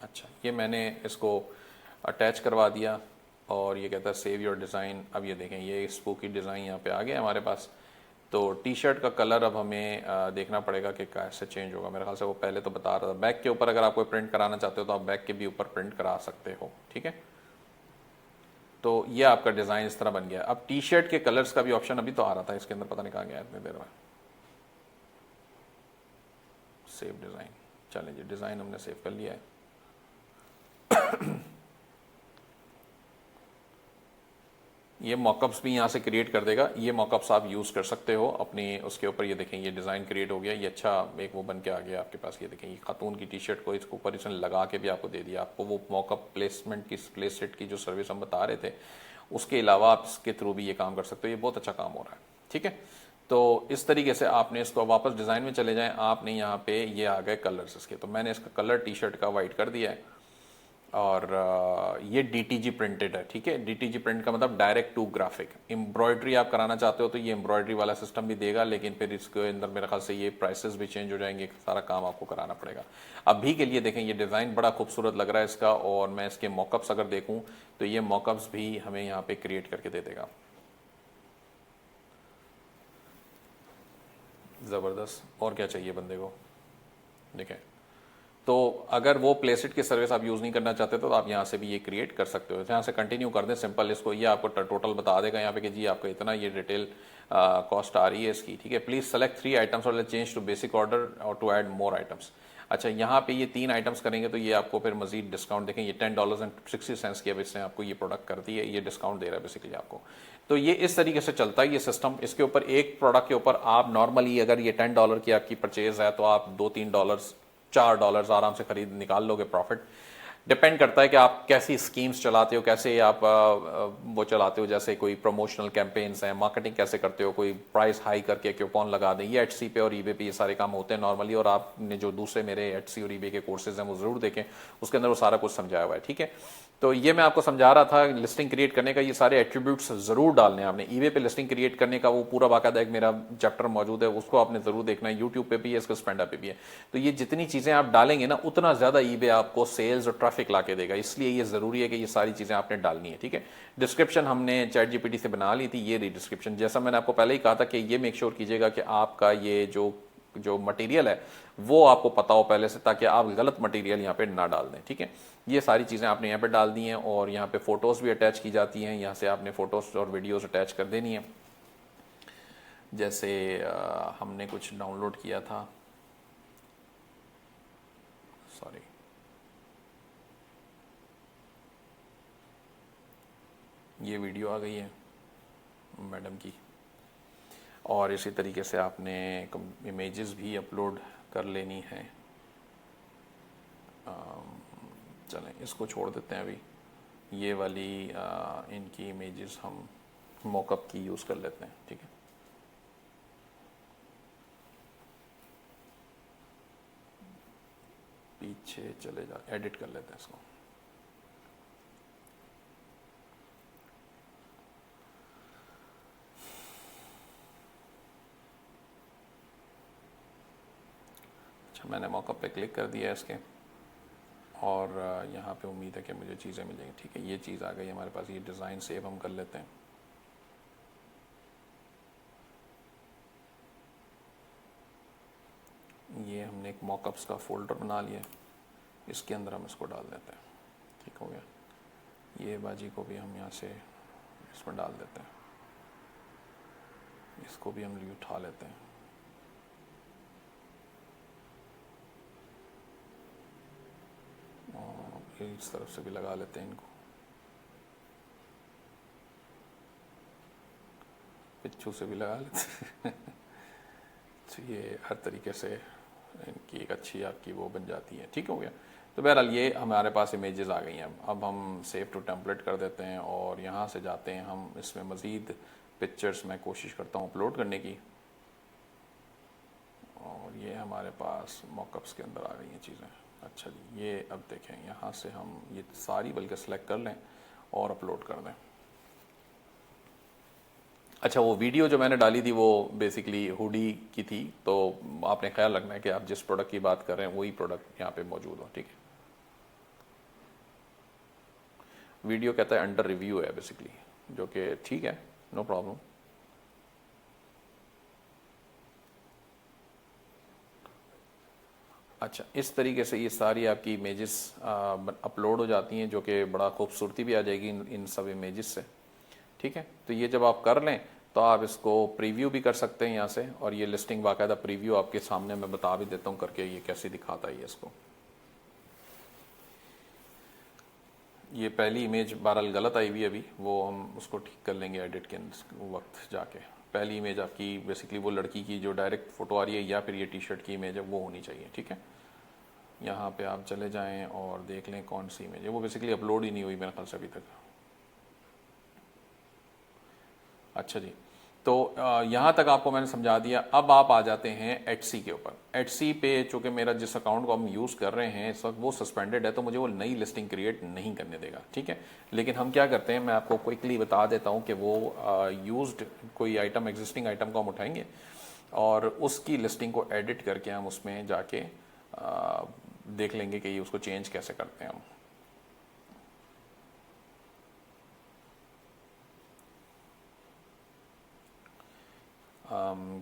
A: अच्छा, ये मैंने इसको अटैच करवा दिया, और ये कहता है सेव योर डिज़ाइन। अब ये देखें, ये स्पूकी डिज़ाइन यहाँ पे आ गया हमारे पास। तो टी शर्ट का कलर अब हमें देखना पड़ेगा कि कैसे चेंज होगा। मेरे ख्याल से वो पहले तो बता रहा था। बैक के ऊपर अगर आप कोई प्रिंट कराना चाहते हो तो आप बैक के भी ऊपर प्रिंट करा सकते हो, ठीक है। तो ये आपका डिज़ाइन इस तरह बन गया। अब टी शर्ट के कलर्स का भी ऑप्शन अभी तो आ रहा था इसके अंदर, पता नहीं कहाँ गया इतनी देर में। सेव डिज़ाइन, चलें जी, डिज़ाइन हमने सेव कर लिया है। ये मॉकअप्स भी यहाँ से क्रिएट कर देगा। ये मॉकअप्स आप यूज़ कर सकते हो अपनी उसके ऊपर। ये देखें ये डिज़ाइन क्रिएट हो गया, ये अच्छा एक वो बन के आ गया आपके पास। ये देखें ये खातून की टी शर्ट को इसके ऊपर इसने लगा के भी आपको दे दिया। आपको वो मॉकअप प्लेसमेंट की प्लेस सेट की जो सर्विस हम बता रहे थे उसके अलावा आप इसके थ्रू भी ये काम कर सकते हो। ये बहुत अच्छा काम हो रहा है, ठीक है। तो इस तरीके से आपने इसको वापस डिज़ाइन में चले जाएं। आपने यहाँ पे ये आ गए कलर्स इसके, तो मैंने इसका कलर टी शर्ट का वाइट कर दिया है और ये डीटीजी प्रिंटेड है, ठीक है। डीटीजी प्रिंट का मतलब डायरेक्ट टू ग्राफिक। एम्ब्रॉयडरी आप कराना चाहते हो तो ये एम्ब्रॉयडरी वाला सिस्टम भी देगा, लेकिन फिर इसके अंदर मेरे ख्याल से ये प्राइसेस भी चेंज हो जाएंगे, सारा काम आपको कराना पड़ेगा। अभी के लिए देखें ये डिज़ाइन बड़ा खूबसूरत लग रहा है इसका, और मैं इसके मॉकअप्स अगर देखूं तो ये मॉकअप्स भी हमें यहाँ पे क्रिएट करके दे देगा। ज़बरदस्त। और क्या चाहिए बंदे को, देखें। तो अगर वो प्लेसिट की सर्विस आप यूज़ नहीं करना चाहते तो आप यहाँ से भी ये क्रिएट कर सकते हो। यहाँ से कंटिन्यू कर दें सिंपल इसको, ये आपको टोटल बता देगा यहाँ पे कि जी आपको इतना ये डिटेल कॉस्ट आ रही है इसकी, ठीक है। प्लीज़ सेलेक्ट 3 आइटम्स और चेंज टू बेसिक ऑर्डर और टू ऐड मोर आइटम्स। अच्छा, यहाँ पे ये 3 आइटम्स करेंगे तो ये आपको फिर मजीद डिस्काउंट देखें। ये $10.60 की अब इसने आपको ये प्रोडक्ट कर दी है, ये डिस्काउंट दे रहा है बेसिकली आपको। तो ये इस तरीके से चलता है ये सिस्टम। इसके ऊपर एक प्रोडक्ट के ऊपर आप नॉर्मली अगर ये $10 की आपकी परचेज है तो आप $2-3 $4 आराम से खरीद निकाल लोगे प्रॉफिट। डिपेंड करता है कि आप कैसी स्कीम्स चलाते हो, कैसे आप वो चलाते हो, जैसे कोई प्रमोशनल कैंपेन्स हैं, मार्केटिंग कैसे करते हो, कोई प्राइस हाई करके कूपन लगा दें। ये एटसी पे और ईबे पे ये सारे काम होते हैं नॉर्मली, और आपने जो दूसरे मेरे एटसी और ईबे के कोर्सेज हैं वो ज़रूर देखें, उसके अंदर वो सारा कुछ समझाया हुआ है, ठीक है। तो ये मैं आपको समझा रहा था लिस्टिंग क्रिएट करने का, ये सारे एट्रीब्यूट्स जरूर डालने हैं आपने। ईबे पे लिस्टिंग क्रिएट करने का वो पूरा बाकायदा एक मेरा चैप्टर मौजूद है, उसको आपने जरूर देखना है। यूट्यूब पे भी है, इसका स्पेंड पे भी है। तो ये जितनी चीजें आप डालेंगे ना उतना ज्यादा ईबे आपको सेल्स और ट्रैफिक ला के देगा, इसलिए ये जरूरी है कि ये सारी चीजें आपने डालनी है, ठीक है। डिस्क्रिप्शन हमने चैट जीपीटी से बना ली थी, ये रही डिस्क्रिप्शन। जैसा मैंने आपको पहले ही कहा था कि ये मेक श्योर कीजिएगा कि आपका ये जो मटेरियल है वो आपको पता हो पहले से, ताकि आप गलत मटेरियल यहाँ पे ना डाल दें, ठीक है। ये सारी चीज़ें आपने यहाँ पे डाल दी हैं, और यहाँ पे फ़ोटोज़ भी अटैच की जाती हैं। यहाँ से आपने फ़ोटोज़ और वीडियोज़ अटैच कर देनी है। जैसे हमने कुछ डाउनलोड किया था, सॉरी, ये वीडियो आ गई है मैडम की, और इसी तरीके से आपने इमेजेस भी अपलोड कर लेनी है। चलें इसको छोड़ देते हैं अभी। ये वाली इनकी इमेजेस हम मॉकअप की यूज़ कर लेते हैं, ठीक है। पीछे चले जा, एडिट कर लेते हैं इसको। अच्छा, मैंने मॉकअप पे क्लिक कर दिया है इसके, और यहाँ पे उम्मीद है कि मुझे चीज़ें मिलेंगी, ठीक है। ये चीज़ आ गई हमारे पास। ये डिज़ाइन सेव हम कर लेते हैं। ये हमने एक मॉकअप्स का फोल्डर बना लिया, इसके अंदर हम इसको डाल देते हैं, ठीक हो गया। ये बाजी को भी हम यहाँ से इसमें डाल देते हैं, इसको भी हम उठा लेते हैं। और इस तरफ से भी लगा लेते हैं इनको, पिच्छू से भी लगा लेते हैं। तो ये हर तरीके से इनकी एक अच्छी आपकी वो बन जाती है, ठीक हो गया। तो बहरहाल ये हमारे पास इमेजेस आ गई हैं। अब हम सेव टू टेम्पलेट कर देते हैं, और यहाँ से जाते हैं हम इसमें मज़ीद पिक्चर्स मैं कोशिश करता हूँ अपलोड करने की, और ये हमारे पास मॉकअप्स के अंदर आ गई हैं चीज़ें। अच्छा जी, ये अब देखें, यहाँ से हम ये सारी बल्कि सेलेक्ट कर लें और अपलोड कर दें। अच्छा, वो वीडियो जो मैंने डाली थी वो बेसिकली हुडी की थी, तो आपने ख्याल रखना है कि आप जिस प्रोडक्ट की बात कर रहे हैं वही प्रोडक्ट यहाँ पे मौजूद हो, ठीक है। वीडियो कहता है अंडर रिव्यू है बेसिकली, जो कि ठीक है, नो प्रॉब्लम। अच्छा, इस तरीके से ये सारी आपकी इमेजेस अपलोड हो जाती हैं, जो कि बड़ा खूबसूरती भी आ जाएगी इन सब इमेजेस से, ठीक है। तो ये जब आप कर लें तो आप इसको प्रीव्यू भी कर सकते हैं यहाँ से, और ये लिस्टिंग बाकायदा प्रीव्यू आपके सामने मैं बता भी देता हूँ करके ये कैसे दिखाता है ये इसको। ये पहली इमेज बहरहाल गलत आई हुई है अभी, वो हम उसको ठीक कर लेंगे एडिट के वक्त जाके। पहली इमेज आपकी बेसिकली वो लड़की की जो डायरेक्ट फोटो आ रही है या फिर ये टी शर्ट की इमेज है वो होनी चाहिए, ठीक है। यहाँ पे आप चले जाएं और देख लें कौन सी इमेज है, वो बेसिकली अपलोड ही नहीं हुई मेरे ख्याल से अभी तक। अच्छा जी, तो यहाँ तक आपको मैंने समझा दिया। अब आप आ जाते हैं एटसी के ऊपर। एटसी पे चूंकि मेरा जिस अकाउंट को हम यूज़ कर रहे हैं इस वक्त वो सस्पेंडेड है, तो मुझे वो नई लिस्टिंग क्रिएट नहीं करने देगा, ठीक है। लेकिन हम क्या करते हैं, मैं आपको क्विकली बता देता हूँ कि वो यूज्ड कोई आइटम, एग्जिस्टिंग आइटम को हम उठाएंगे और उसकी लिस्टिंग को एडिट करके हम उसमें जाके देख लेंगे कि ये उसको चेंज कैसे करते हैं हम।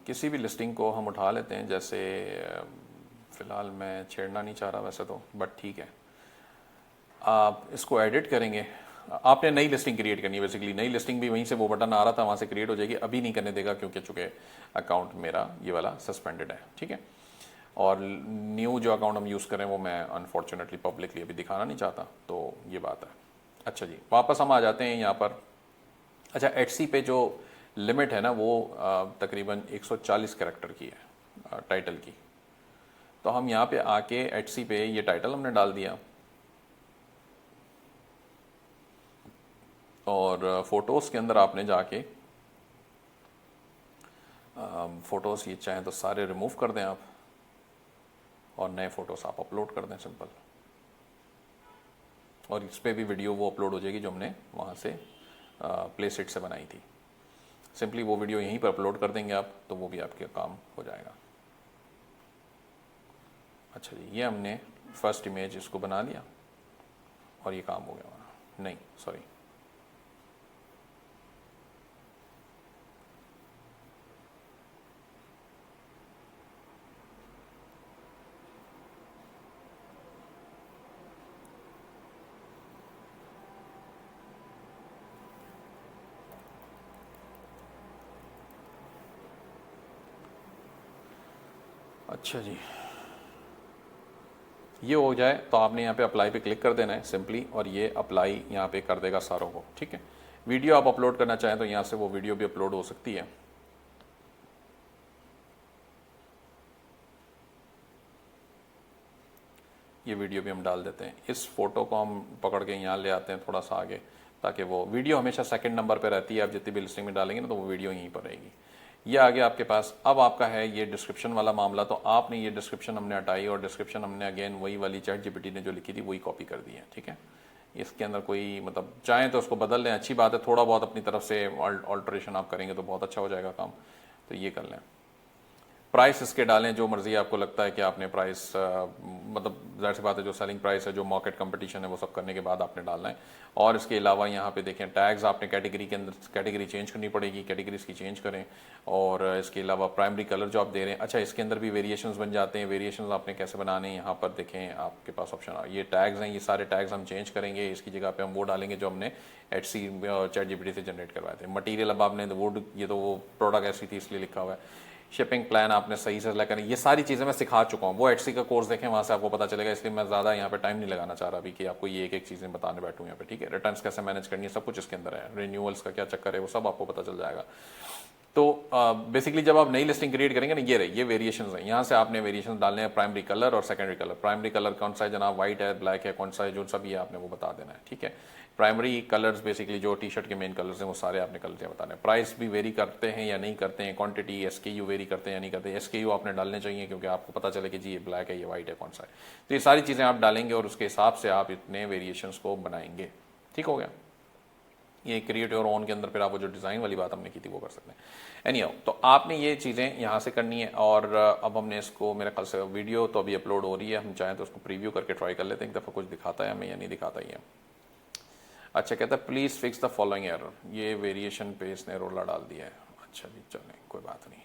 A: किसी भी लिस्टिंग को हम उठा लेते हैं, जैसे फ़िलहाल मैं छेड़ना नहीं चाह रहा वैसे तो, बट ठीक है। आप इसको एडिट करेंगे, आपने नई लिस्टिंग क्रिएट करनी है। बेसिकली नई लिस्टिंग भी वहीं से वो बटन आ रहा था वहाँ से क्रिएट हो जाएगी, अभी नहीं करने देगा क्योंकि चूँकि अकाउंट मेरा ये वाला सस्पेंडेड है, ठीक है। और न्यू जो अकाउंट हम यूज़ करें वो मैं अनफॉर्चुनेटली पब्लिकली अभी दिखाना नहीं चाहता, तो ये बात है। अच्छा जी, वापस हम आ जाते हैं यहाँ पर। अच्छा, एटसी पे जो लिमिट है ना वो तकरीबन 140 कैरेक्टर की है टाइटल की। तो हम यहाँ पे आके एटसी पे ये टाइटल हमने डाल दिया और फोटोज़ के अंदर आपने जाके फ़ोटोज़ ये चाहें तो सारे रिमूव कर दें आप और नए फ़ोटोज़ आप अपलोड कर दें सिंपल। और इस पर भी वीडियो वो अपलोड हो जाएगी जो हमने वहाँ से प्लेसेट से बनाई थी। सिंपली वो वीडियो यहीं पर अपलोड कर देंगे आप, तो वो भी आपके काम हो जाएगा। अच्छा जी, ये हमने फर्स्ट इमेज इसको बना लिया और ये काम हो गया हमारा। नहीं सॉरी, अच्छा जी, ये हो जाए तो आपने यहाँ पे अप्लाई पे क्लिक कर देना है सिंपली, और ये अप्लाई यहाँ पे कर देगा सारों को, ठीक है। वीडियो आप अपलोड करना चाहें तो यहाँ से वो वीडियो भी अपलोड हो सकती है। ये वीडियो भी हम डाल देते हैं। इस फोटो को हम पकड़ के यहाँ ले आते हैं थोड़ा सा आगे, ताकि वो वीडियो हमेशा सेकंड नंबर पे रहती है। आप जितनी भी लिस्टिंग में डालेंगे ना तो वो वीडियो यहीं पर रहेगी। ये आगे आपके पास। अब आपका है ये डिस्क्रिप्शन वाला मामला, तो आपने ये डिस्क्रिप्शन हमने हटाई और डिस्क्रिप्शन हमने अगेन वही वाली चैट जीपीटी ने जो लिखी थी वही कॉपी कर दी है, ठीक है। इसके अंदर कोई मतलब चाहें तो उसको बदल लें, अच्छी बात है। थोड़ा बहुत अपनी तरफ से ऑल्ट्रेशन आप करेंगे तो बहुत अच्छा हो जाएगा काम, तो ये कर लें। प्राइस इसके डालें जो मर्जी आपको लगता है कि आपने प्राइस मतलब जाहिर सी बात है जो सेलिंग प्राइस है, जो मार्केट कंपटीशन है, वो सब करने के बाद आपने डालना है। और इसके अलावा यहाँ पे देखें टैग्स आपने कैटेगरी के अंदर कैटेगरी चेंज करनी पड़ेगी, कैटेगरीज की चेंज करें। और इसके अलावा प्राइमरी कलर जो आप दे रहे हैं, अच्छा इसके अंदर भी वेरिएशंस बन जाते हैं। वेरिएशंस आपने कैसे बनाने हैं, यहाँ पर देखें आपके पास ऑप्शन ये टैग्स हैं, ये सारे टैग्स हम चेंज करेंगे। इसकी जगह पे हम वो डालेंगे जो हमने एटसी चैट जीपीटी से जनरेट करवाए थे। मटीरियल अब आपने वुड, ये तो वो प्रोडक्ट ऐसी थी इसलिए लिखा हुआ है। शिपिंग प्लान आपने सही से सेलेक्ट करनी, ये सारी चीज़ें मैं सिखा चुका हूँ। वो एटसी का कोर्स देखें, वहाँ से आपको पता चलेगा। इसलिए मैं ज़्यादा यहाँ पे टाइम नहीं लगाना चाह रहा अभी कि आपको ये एक एक चीज़ें बताने बैठूँ यहाँ पे, ठीक है। रिटर्न्स कैसे मैनेज करनी है सब कुछ इसके अंदर है। रिन्यूअल्स का क्या चक्कर है वो सब आपको पता चल जाएगा। तो बेसिकली जब आप नई लिस्टिंग क्रिएट करेंगे ना, ये रही ये वेरिएशंस हैं। यहाँ से आपने वेरिएशंस डालने हैं, प्राइमरी कलर और सेकेंडरी कलर। प्राइमरी कलर कौन सा है जनाब, व्हाइट है, ब्लैक है, कौन सा है, जो सब ये आपने वो बता देना है, ठीक है। प्राइमरी कलर्स बेसिकली जो टी शर्ट के मेन कलर्स हैं वो सारे आपने कलर बताने हैं। प्राइस भी वेरी करते हैं या नहीं करते हैं, क्वांटिटी एसकेयू वेरी करते हैं या नहीं करते हैं। एसकेयू आपने डालने चाहिए क्योंकि आपको पता चले कि जी ये ब्लैक है, ये व्हाइट है, कौन सा है। तो ये सारी चीज़ें आप डालेंगे और उसके हिसाब से आप इतने वेरिएशंस को बनाएंगे, ठीक हो गया। ये क्रिएट योर ओन के अंदर फिर आप वो जो डिज़ाइन वाली बात हमने की थी वो कर सकते हैं। एनीहाउ, तो आपने ये चीज़ें यहाँ से करनी है। और अब हमने इसको, मेरे ख्याल से वीडियो तो अभी अपलोड हो रही है, हम चाहें तो उसको प्रीव्यू करके ट्राई कर लेते हैं एक दफ़ा, कुछ दिखाता है हमें या नहीं दिखाता ही है। अच्छा, कहता है please fix the following error. ये वेरिएशन पे इसने रोला डाल दिया है। अच्छा जी, चलें कोई बात नहीं।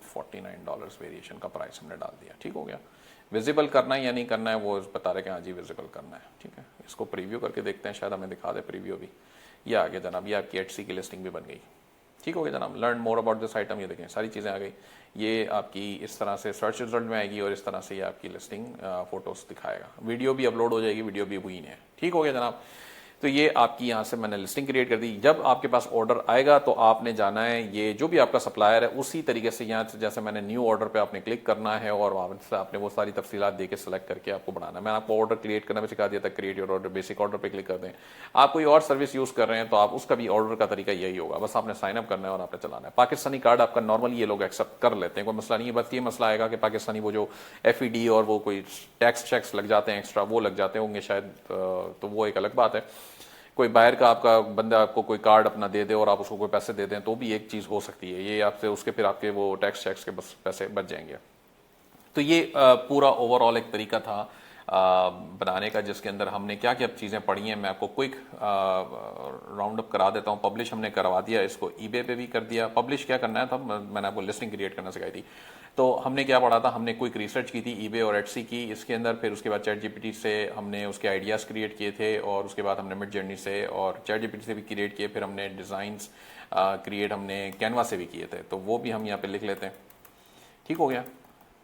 A: $49 वेरिएशन का प्राइस हमने डाल दिया, ठीक हो गया। विजिबल करना है या नहीं करना है वो बता रहे कि हाँ जी विजिबल करना है, ठीक है। इसको प्रीव्यू करके देखते हैं, शायद हमें दिखा दे प्रीव्यू भी। ये आ गया जनाब, ये आपकी एटसी की लिस्टिंग भी बन गई, ठीक हो गया जनाब। Learn more about this item, ये देखें सारी चीज़ें आ गई। ये आपकी इस तरह से सर्च रिजल्ट में आएगी और इस तरह से ये आपकी लिस्टिंग फोटोज दिखाएगा। वीडियो भी अपलोड हो जाएगी, वीडियो भी हुई है, ठीक हो गया जनाब। तो ये आपकी यहाँ से मैंने लिस्टिंग क्रिएट कर दी। जब आपके पास ऑर्डर आएगा तो आपने जाना है, ये जो भी आपका सप्लायर है उसी तरीके से यहाँ से जैसे मैंने न्यू ऑर्डर पे आपने क्लिक करना है और वहाँ से आपने वो सारी तफसीलात दे के सेलेक्ट करके आपको बढ़ाना है। मैंने आपको ऑर्डर क्रिएट करना भी सिखा दिया था, create your order, basic order पे क्लिक कर दें। आप कोई और सर्विस यूज़ कर रहे हैं तो आप उसका भी ऑर्डर का तरीका यही होगा, बस आपने साइन अप करना है और आपने चलाना है। पाकिस्तानी कार्ड आपका नॉर्मली ये लोग एक्सेप्ट कर लेते हैं, कोई मसला नहीं है। बस ये मसला आएगा कि पाकिस्तानी वो जो FED और वो कोई टैक्स चेक्स लग जाते हैं एक्स्ट्रा, वो लग जाते होंगे शायद, तो वो एक अलग बात है। कोई बाहर का आपका बंदा आपको कोई कार्ड अपना दे दे और आप उसको कोई पैसे दे दें तो भी एक चीज़ हो सकती है, ये आपसे उसके फिर आपके वो टैक्स चेक्स के बस पैसे बच जाएंगे। तो ये पूरा ओवरऑल एक तरीका था बनाने का, जिसके अंदर हमने क्या क्या चीज़ें पढ़ी हैं मैं आपको क्विक राउंड अप करा देता हूँ। पब्लिश हमने करवा दिया, इसको eBay पे भी कर दिया। पब्लिश क्या करना है था, मैंने आपको लिस्टिंग क्रिएट करना सिखाई थी। तो हमने क्या पढ़ा था, हमने क्विक रिसर्च की थी eBay और Etsy की इसके अंदर, फिर उसके बाद ChatGPT से हमने उसके आइडियाज़ क्रिएट किए थे, और उसके बाद हमने मिड जर्नी से और ChatGPT से भी क्रिएट किए, फिर हमने डिज़ाइंस क्रिएट हमने कैनवा से भी किए थे, तो वो भी हम यहाँ पे लिख लेते हैं। ठीक हो गया।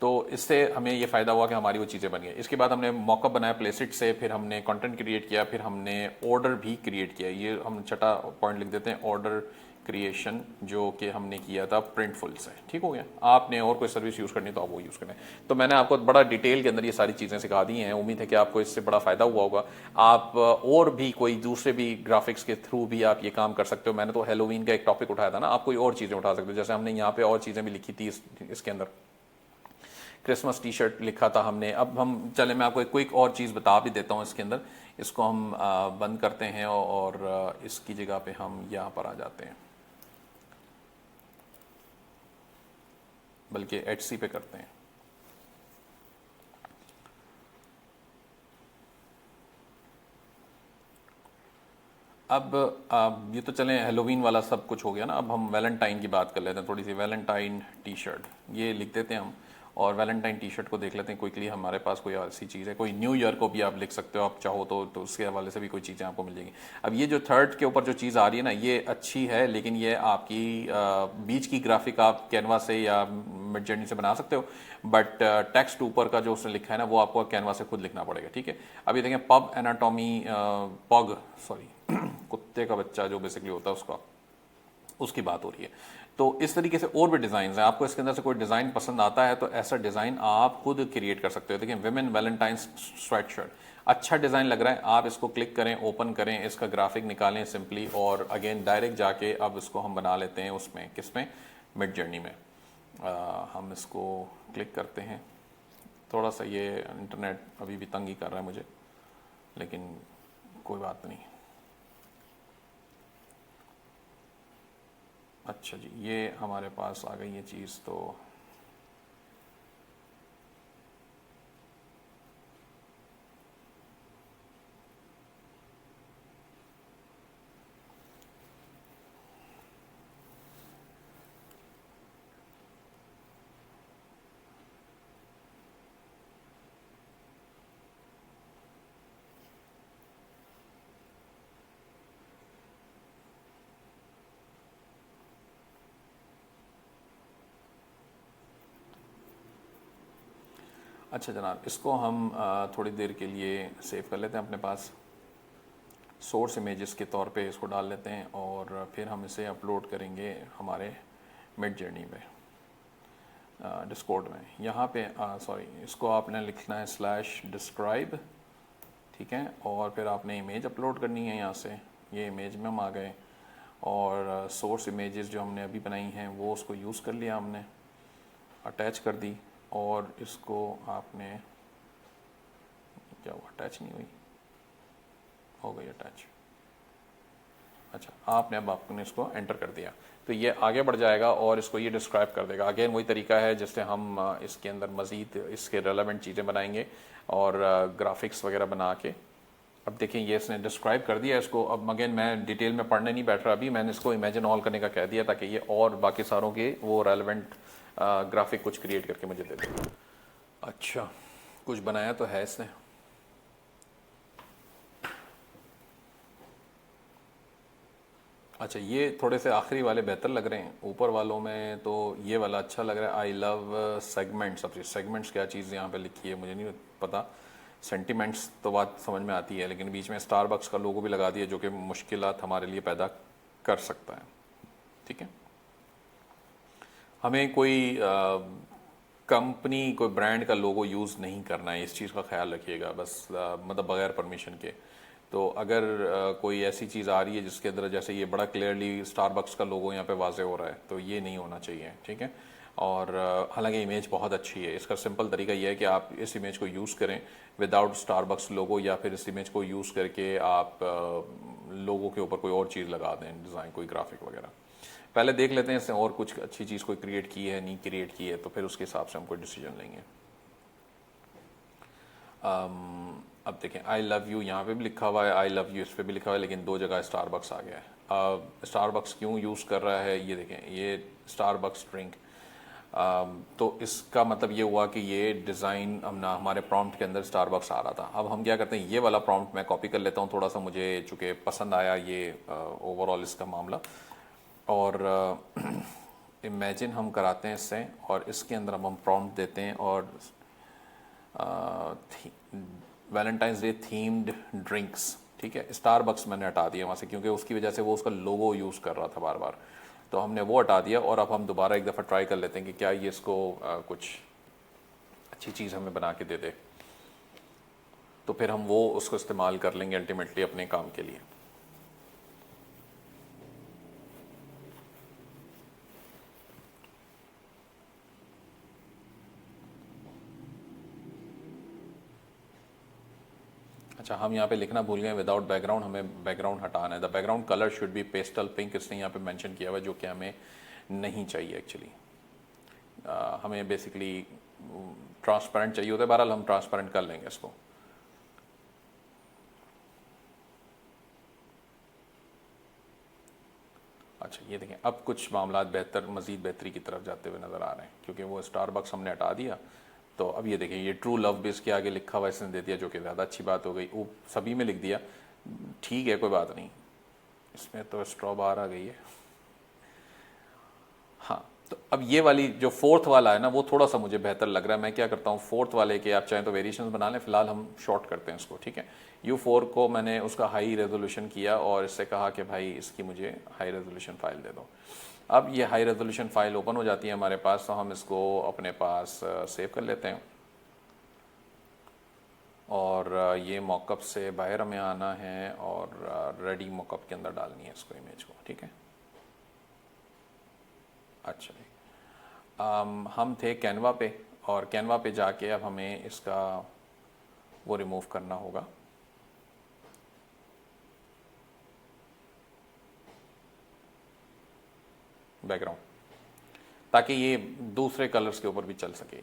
A: तो इससे हमें ये फ़ायदा हुआ कि हमारी वो चीज़ें बन गई। इसके बाद हमने मॉकअप बनाया प्लेसिट से, फिर हमने कंटेंट क्रिएट किया, फिर हमने ऑर्डर भी क्रिएट किया। ये हम छठा पॉइंट लिख देते हैं, ऑर्डर क्रिएशन, जो कि हमने किया था प्रिंटफुल से। ठीक हो गया। आपने और कोई सर्विस यूज़ करनी तो आप वो यूज़ करें। तो मैंने आपको बड़ा डिटेल के अंदर ये सारी चीज़ें सिखा दी हैं। उम्मीद है कि आपको इससे बड़ा फ़ायदा हुआ होगा। आप और भी कोई दूसरे भी ग्राफिक्स के थ्रू भी आप ये काम कर सकते हो। मैंने तो हेलोवीन का एक टॉपिक उठाया था ना, आप कोई और चीज़ें उठा सकते हो। जैसे हमने यहाँ पे और चीज़ें भी लिखी थी इसके अंदर, क्रिसमस T-शर्ट लिखा था हमने। अब हम चले, मैं आपको एक क्विक और चीज़ बता भी देता हूँ इसके अंदर। इसको हम बंद करते हैं और इसकी जगह पे हम यहाँ पर आ जाते हैं, बल्कि Etsy पे करते हैं। अब ये तो चलें, हेलोवीन वाला सब कुछ हो गया ना। अब हम वैलेंटाइन की बात कर लेते हैं थोड़ी सी। वैलेंटाइन T-शर्ट ये लिख देते हैं हम, और वैलेंटाइन T-शर्ट को देख लेते हैं क्विकली। हमारे पास कोई ऐसी चीज़ है, कोई न्यू ईयर को भी आप लिख सकते हो आप चाहो तो उसके हवाले से भी कोई चीज़ें आपको मिल जाएंगी। अब ये जो थर्ड के ऊपर जो चीज़ आ रही है ना, ये अच्छी है, लेकिन ये आपकी बीच की ग्राफिक आप कैनवा से या मिड जर्नी से बना सकते हो, बट टेक्स्ट ऊपर का जो उसने लिखा है ना, वो आपको कैनवा से खुद लिखना पड़ेगा। ठीक है। अब ये देखें, पब एनाटॉमी, पग सॉरी कुत्ते का बच्चा जो बेसिकली होता है उसका, उसकी बात हो रही है। तो इस तरीके से और भी डिज़ाइन हैं। आपको इसके अंदर से कोई डिज़ाइन पसंद आता है तो ऐसा डिज़ाइन आप खुद क्रिएट कर सकते हो। देखिए, विमेन वैलेंटाइन स्वेट शर्ट, अच्छा डिज़ाइन लग रहा है। आप इसको क्लिक करें, ओपन करें, इसका ग्राफिक निकालें सिंपली, और अगेन डायरेक्ट जाके अब इसको हम बना लेते हैं उसमें, किसमें, मिड जर्नी में। हम इसको क्लिक करते हैं। थोड़ा सा ये इंटरनेट अभी भी तंग ही कर रहा है मुझे, लेकिन कोई बात नहीं। अच्छा जी, ये हमारे पास आ गई ये चीज़। तो अच्छा जनाब, इसको हम थोड़ी देर के लिए सेव कर लेते हैं अपने पास। सोर्स इमेजेस के तौर पे इसको डाल लेते हैं, और फिर हम इसे अपलोड करेंगे हमारे मिड जर्नी पे, डिस्कॉर्ड में। यहाँ पे सॉरी, इसको आपने लिखना है /describe, ठीक है। और फिर आपने इमेज अपलोड करनी है यहाँ से। ये इमेज में हम आ गए, और सोर्स इमेजेस जो हमने अभी बनाई हैं वो उसको यूज़ कर लिया हमने, अटैच कर दी, और इसको आपने, क्या हुआ, अटैच नहीं हुई, हो गई अटैच। अच्छा, आपने अब आपने इसको एंटर कर दिया तो ये आगे बढ़ जाएगा और इसको ये डिस्क्राइब कर देगा। अगेन वही तरीका है जिससे हम इसके अंदर मज़ीद इसके रेलेवेंट चीज़ें बनाएंगे और ग्राफिक्स वगैरह बना के। अब देखें, ये इसने डिस्क्राइब कर दिया इसको। अब अगेन मैं डिटेल में पढ़ने नहीं बैठ रहा अभी, मैंने इसको इमेजिन ऑल करने का कह दिया ताकि ये और बाकी सारों के वो रेलेवेंट ग्राफिक कुछ क्रिएट करके मुझे दे दे। अच्छा, कुछ बनाया तो है इसने। अच्छा, ये थोड़े से आखिरी वाले बेहतर लग रहे हैं, ऊपर वालों में तो ये वाला अच्छा लग रहा है। I love segments. अब सेगमेंट्स क्या चीज़ यहाँ पे लिखी है मुझे नहीं पता। सेंटिमेंट्स तो बात समझ में आती है, लेकिन बीच में स्टारबक्स का लोगो भी लगा दिया जो कि मुश्किलात हमारे लिए पैदा कर सकता है। ठीक है, हमें कोई कंपनी कोई ब्रांड का लोगो यूज़ नहीं करना है, इस चीज़ का ख्याल रखिएगा बस, मतलब बगैर परमिशन के। तो अगर कोई ऐसी चीज़ आ रही है जिसके अंदर जैसे ये बड़ा क्लियरली स्टारबक्स का लोगो यहाँ पे वाजे हो रहा है, तो ये नहीं होना चाहिए। ठीक है, और हालांकि इमेज बहुत अच्छी है, इसका सिंपल तरीका ये है कि आप इस इमेज को यूज़ करें विदाउट स्टारबक्स लोगो, या फिर इस इमेज को यूज़ करके आप लोगो के ऊपर कोई और चीज़ लगा दें, डिज़ाइन कोई ग्राफिक वगैरह। पहले देख लेते हैं इससे और कुछ अच्छी चीज़ कोई क्रिएट की है नहीं क्रिएट की है, तो फिर उसके हिसाब से हम कोई डिसीजन लेंगे। अब देखें, आई लव यू यहाँ पे भी लिखा हुआ है, आई लव यू इस पे भी लिखा हुआ है, लेकिन दो जगह स्टारबक्स आ गया है। स्टारबक्स क्यों यूज़ कर रहा है, ये देखें, ये स्टारबक्स ड्रिंक, तो इसका मतलब ये हुआ कि ये डिज़ाइन हमने हमारे प्रॉम्प्ट के अंदर स्टारबक्स आ रहा था। अब हम क्या करते हैं, ये वाला प्रॉम्प्ट मैं कॉपी कर लेता हूँ थोड़ा सा, मुझे चूँकि पसंद आया ये ओवरऑल इसका मामला, और इमेजिन हम कराते हैं इससे, और इसके अंदर हम प्रॉम्प्ट देते हैं और वैलेंटाइंस डे थीम्ड ड्रिंक्स। ठीक है, स्टारबक्स मैंने हटा दिया वहाँ से क्योंकि उसकी वजह से वो उसका लोगो यूज़ कर रहा था बार बार, तो हमने वो हटा दिया। और अब हम दोबारा एक दफ़ा ट्राई कर लेते हैं कि क्या ये इसको कुछ अच्छी चीज़ हमें बना के दे दे, तो फिर हम वो उसको इस्तेमाल कर लेंगे अल्टीमेटली अपने काम के लिए। अच्छा, हम यहाँ पे लिखना भूल गए विदाउट बैकग्राउंड, हमें बैकग्राउंड हटाना है। The background colour should be pastel pink, इसने यहाँ पे मेंशन किया हुआ है, जो कि हमें नहीं चाहिए एक्चुअली। हमें बेसिकली ट्रांसपेरेंट चाहिए होता है, बहरहाल हम ट्रांसपेरेंट कर लेंगे इसको। अच्छा, ये देखें, अब कुछ मामला बेहतर, मज़ीद बेहतरी की तरफ जाते हुए नज़र आ रहे हैं, क्योंकि वो स्टारबक्स हमने हटा दिया। तो अब ये देखें, ये ट्रू लव भी इसके आगे लिखा हुआ इसने दे दिया, जो कि ज़्यादा अच्छी बात हो गई। वो सभी में लिख दिया, ठीक है, कोई बात नहीं। इसमें तो स्ट्रॉ बार आ गई है। हाँ, तो अब ये वाली जो फोर्थ वाला है ना, वो थोड़ा सा मुझे बेहतर लग रहा है। मैं क्या करता हूँ, फोर्थ वाले के आप चाहें तो वेरिएशंस बना लें, फिलहाल हम शॉर्ट करते हैं इसको। ठीक है, U4 को मैंने उसका हाई रेजोल्यूशन किया और इससे कहा कि भाई इसकी मुझे हाई रेजोल्यूशन फाइल दे दो। अब ये हाई रेजोल्यूशन फाइल ओपन हो जाती है हमारे पास, तो हम इसको अपने पास सेव कर लेते हैं। और ये मॉकअप से बाहर हमें आना है और रेडी मॉकअप के अंदर डालनी है इसको, इमेज को। ठीक है, अच्छा जी, हम थे कैनवा पे, और कैनवा पे जाके अब हमें इसका वो रिमूव करना होगा, बैकग्राउंड, ताकि ये दूसरे कलर्स के ऊपर भी चल सके।